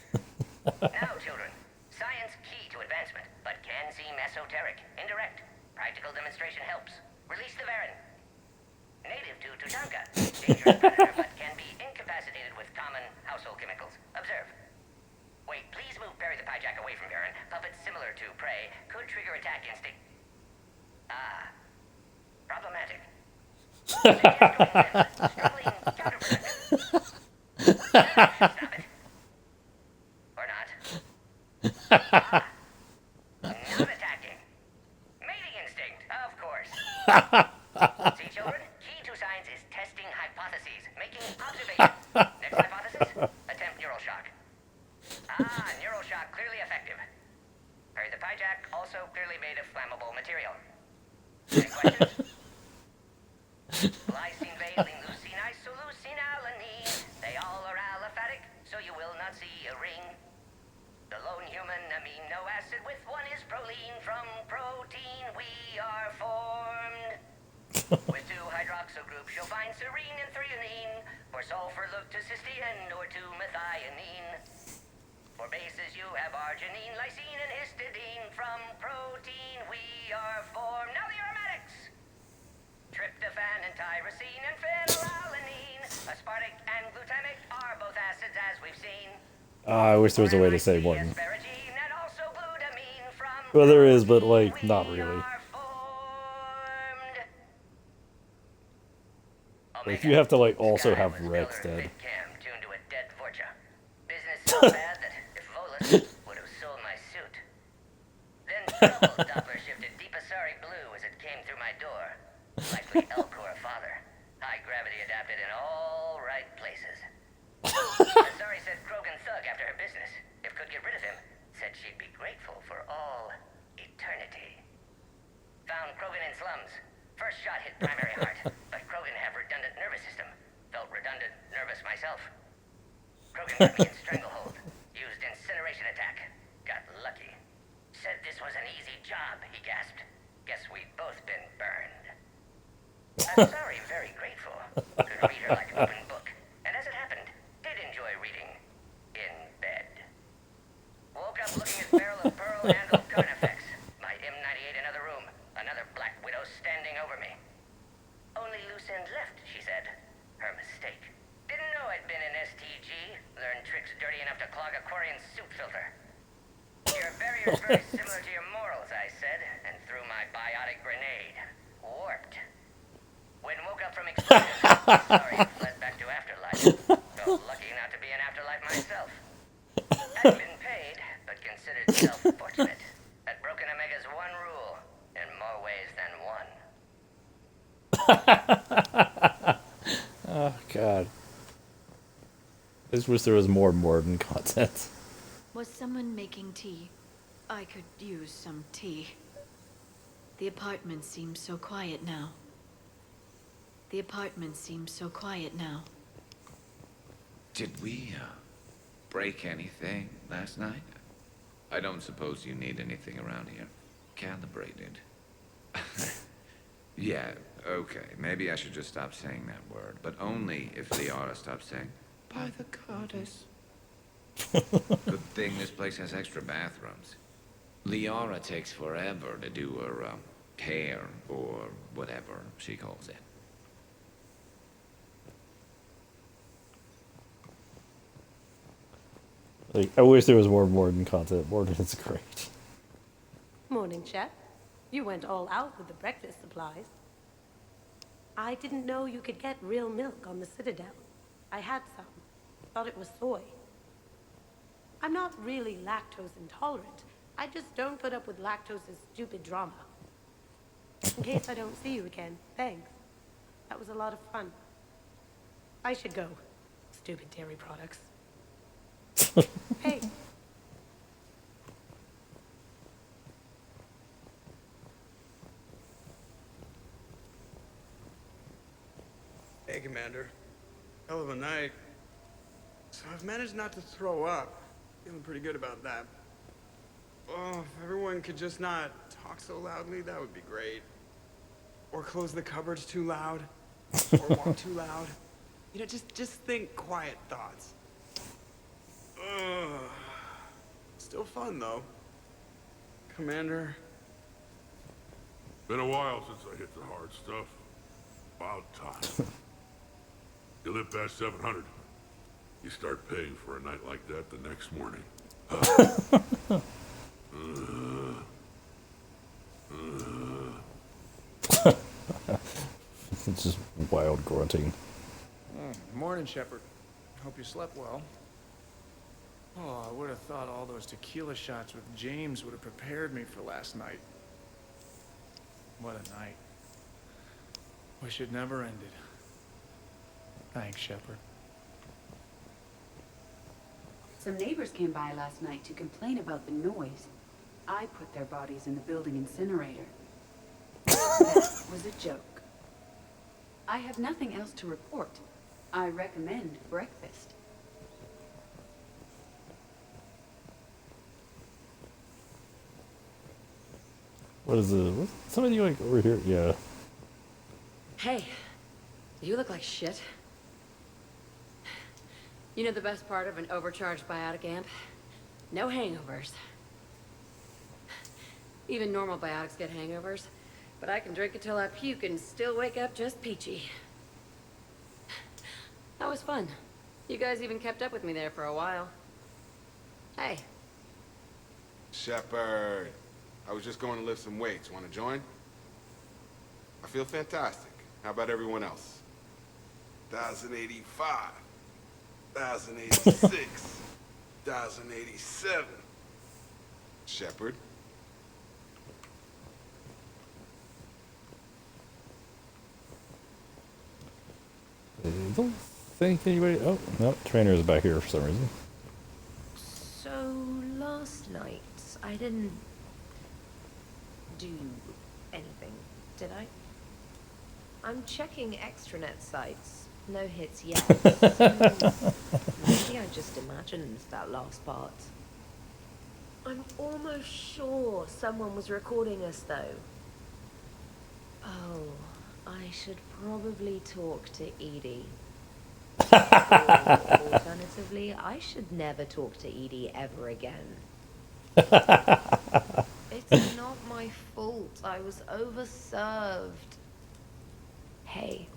Now, children, science key to advancement, but can seem esoteric, indirect. Practical demonstration helps. Release the Varen. Native to Tuchanka, dangerous predator, but can be incapacitated with common household chemicals. Observe. Wait, please move Perry the Pajak away from Varen. Puppets similar to prey could trigger attack instinct. Problematic. Struggling counterproductive. Stop it. Or not. Not attacking. Mating instinct, of course. See, children? Key to science is testing hypotheses, making observations. Next hypothesis? Attempt neural shock. Neural shock clearly effective. Perry the Pajak also clearly made of flammable material. Any questions? Lysine, valine, leucine, isoleucine, alanine. They all are aliphatic, so you will not see a ring. The lone human amino acid with one is proline. From protein we are formed. With two hydroxyl groups you'll find serine and threonine. For sulfur look to cysteine or to methionine. For bases you have arginine, lysine, and histidine. From protein we are formed. Now the aromatics! Tryptophan and tyrosine and phenylalanine. Aspartic and glutamic are both acids as we've seen. I wish there was a way to say Morden. Asparagine and also glutamine. From Well, there is, but like, not really. If you have to like also have Rex dead. Tuned to a dead Vorcha. Business so bad that if Volus would have sold my suit. Then trouble Doppler shifted deep Asari blue as it came through my door. Likely Elcor father. High gravity adapted in all right places. Asari said Krogan thug after her business. If could get rid of him, said she'd be grateful for all eternity. Found Krogan in slums. First shot hit primary heart, but Krogan have redundant nervous system. Felt redundant nervous myself. Krogan got me in stranglehold. Used incineration attack. Got lucky. Said this was an easy job, he gasped. Guess we've both been burned. I'm sorry, very grateful. Could read her like an open book. And as it happened, did enjoy reading. In bed. Woke up looking at barrel of pearl handled gun effects. My M98 in another room. Another Black Widow standing over me. Only loose end left, she said. filter. Your barrier's very similar to your morals, I said, and threw my biotic grenade. Warped. When woke up from explosion, sorry, fled back to afterlife. Felt lucky not to be in afterlife myself. Hadn't been paid, but considered self-fortunate. Had broken Omega's one rule, in more ways than one. Oh god. I just wish there was more Morden content. Was someone making tea? I could use some tea. The apartment seems so quiet now. The apartment seems so quiet now. Did we, break anything last night? I don't suppose you need anything around here. Calibrated. Yeah, okay. Maybe I should just stop saying that word. But only if Liara stops saying, by the goddess. Good thing this place has extra bathrooms. Liara takes forever to do her, hair, or whatever she calls it. Like, I wish there was more Morden content. Morden is great. Morning, Chef. You went all out with the breakfast supplies. I didn't know you could get real milk on the Citadel. I had some. Thought it was soy. I'm not really lactose intolerant. I just don't put up with lactose's stupid drama. In case I don't see you again, thanks. That was a lot of fun. I should go. Stupid dairy products. Hey. Hey, Commander. Hell of a night. So I've managed not to throw up. Feeling pretty good about that. Oh, if everyone could just not talk so loudly, that would be great. Or close the cupboards too loud. Or walk too loud. You know, just think quiet thoughts. Ugh. Still fun, though. Commander. Been a while since I hit the hard stuff. About time. You live past 700. You start paying for a night like that the next morning. It's just wild grunting. Morning, Shepard. Hope you slept well. Oh, I would have thought all those tequila shots with James would have prepared me for last night. What a night. Wish it never ended. Thanks, Shepard. Some neighbors came by last night to complain about the noise. I put their bodies in the building incinerator. That was a joke. I have nothing else to report. I recommend breakfast. What is it? What's somebody like over here? Yeah. Hey, you look like shit. You know the best part of an overcharged biotic amp? No hangovers. Even normal biotics get hangovers, but I can drink until I puke and still wake up just peachy. That was fun. You guys even kept up with me there for a while. Hey. Shepard, I was just going to lift some weights. Want to join? I feel fantastic. How about everyone else? 1,085. 1,086. 1,087. Shepard? I don't think anybody... Oh, no. Trainer's back here for some reason. So, last night, I didn't do anything, did I? I'm checking extranet sites. No hits yet. Maybe I just imagined that last part. I'm almost sure someone was recording us, though. Oh, I should probably talk to Edie. Or, alternatively, I should never talk to Edie ever again. It's not my fault. I was overserved. Hey.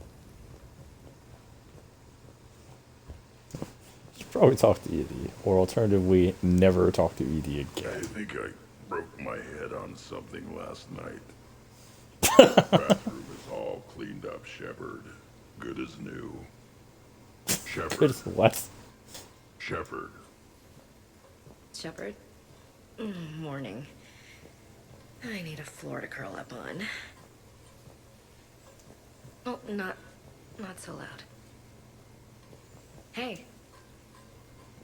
probably talk to Edie, or alternatively, never talk to Edie I again. think I broke my head on something last night. Bathroom is all cleaned up, Shepard. Good as new. Shepard. Good as what? Shepard. Shepard? Morning. I need a floor to curl up on. Oh, not so loud. Hey.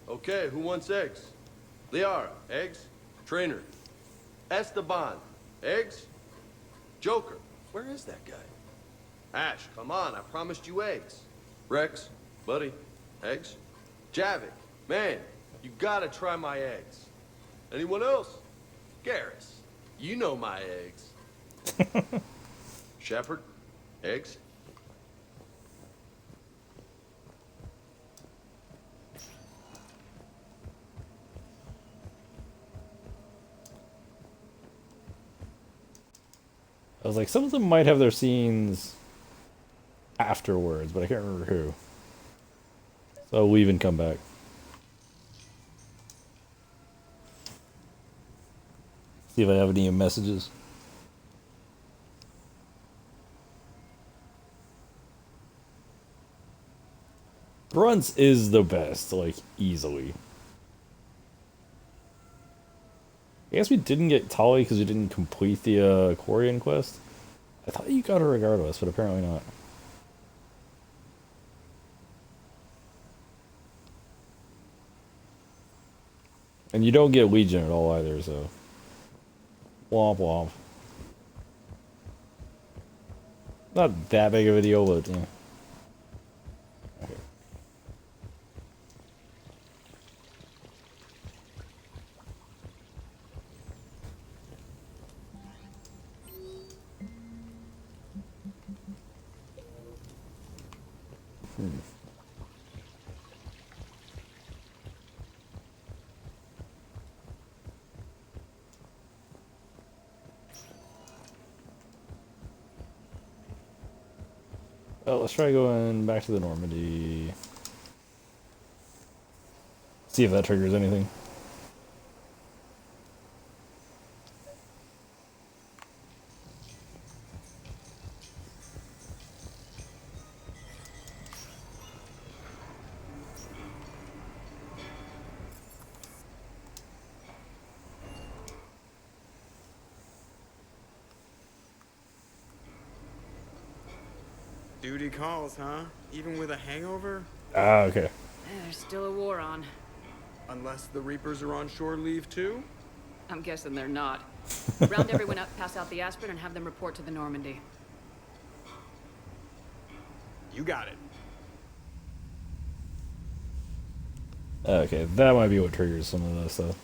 Okay, who wants eggs? Liara, eggs? Trainer. Esteban, eggs? Joker, where is that guy? Ash, come on, I promised you eggs. Rex, buddy, eggs? Javik, man, you gotta try my eggs. Anyone else? Garrus, you know my eggs. Shepard, eggs? I was like, some of them might have their scenes afterwards, but I can't remember who. So I'll leave and come back. See if I have any messages. Grunts is the best, like, easily. I guess we didn't get Tali because we didn't complete the Quarian quest. I thought you got her regardless, but apparently not. And you don't get Legion at all either, so... Womp womp. Not that big of a deal, but yeah. Okay. Well, let's try going back to the Normandy. See if that triggers anything. Duty calls, huh? Even with a hangover? Ah, okay. There's still a war on. Unless the Reapers are on shore leave too? I'm guessing they're not. Round everyone up, pass out the aspirin, and have them report to the Normandy. You got it. Okay, that might be what triggers some of this stuff.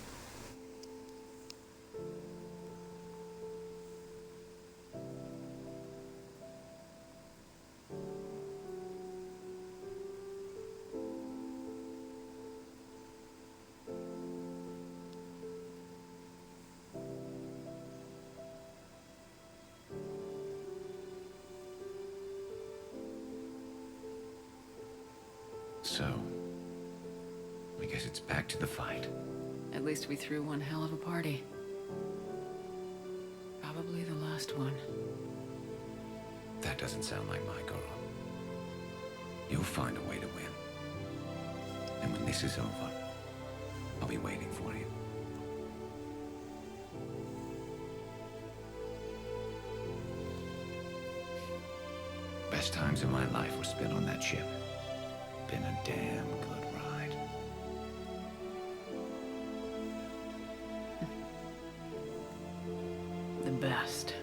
So, I guess it's back to the fight. At least we threw one hell of a party. Probably the last one. That doesn't sound like my girl. You'll find a way to win. And when this is over, I'll be waiting for you. Best times of my life were spent on that ship. Been a damn good ride. The best.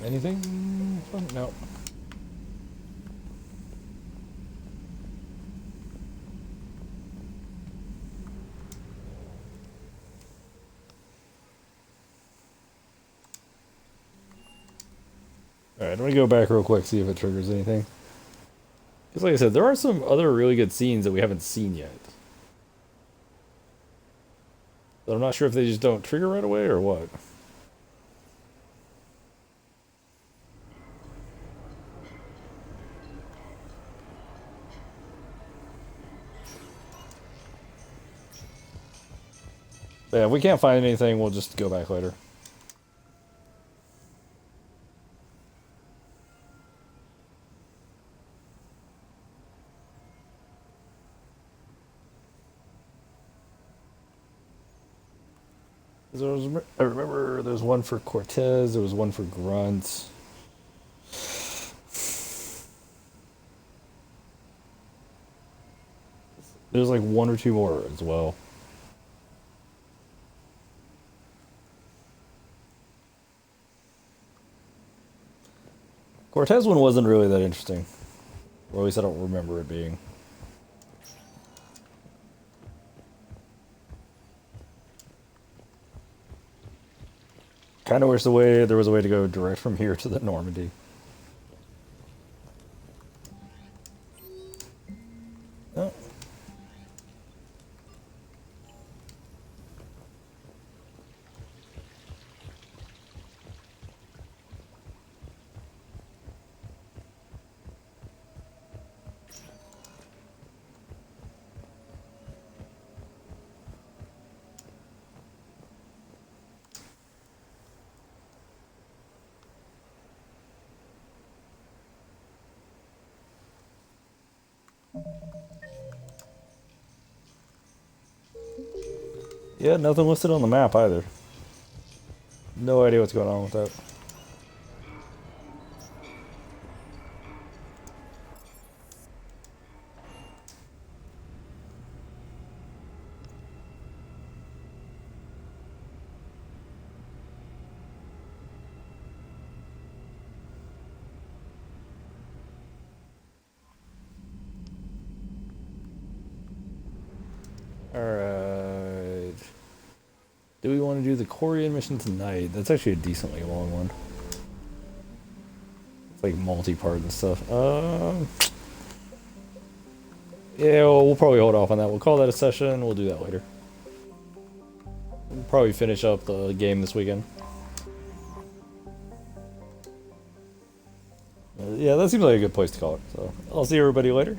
Anything fun? No. Alright, I'm gonna go back real quick, see if it triggers anything. Because like I said, there are some other really good scenes that we haven't seen yet. But I'm not sure if they just don't trigger right away or what. Yeah, if we can't find anything, we'll just go back later. I remember there was one for Cortez, there was one for Grunt. There's like one or two more as well. Cortez one wasn't really that interesting. Or at least I don't remember it being. Kind of wish there was a way to go direct from here to the Normandy. Oh. Yeah, nothing listed on the map either. No idea what's going on with that. Alright. Do we want to do the Corian mission tonight? That's actually a decently long one. It's like multi-part and stuff. Yeah, we'll probably hold off on that. We'll call that a session. We'll do that later. We'll probably finish up the game this weekend. Yeah, that seems like a good place to call it. So I'll see everybody later.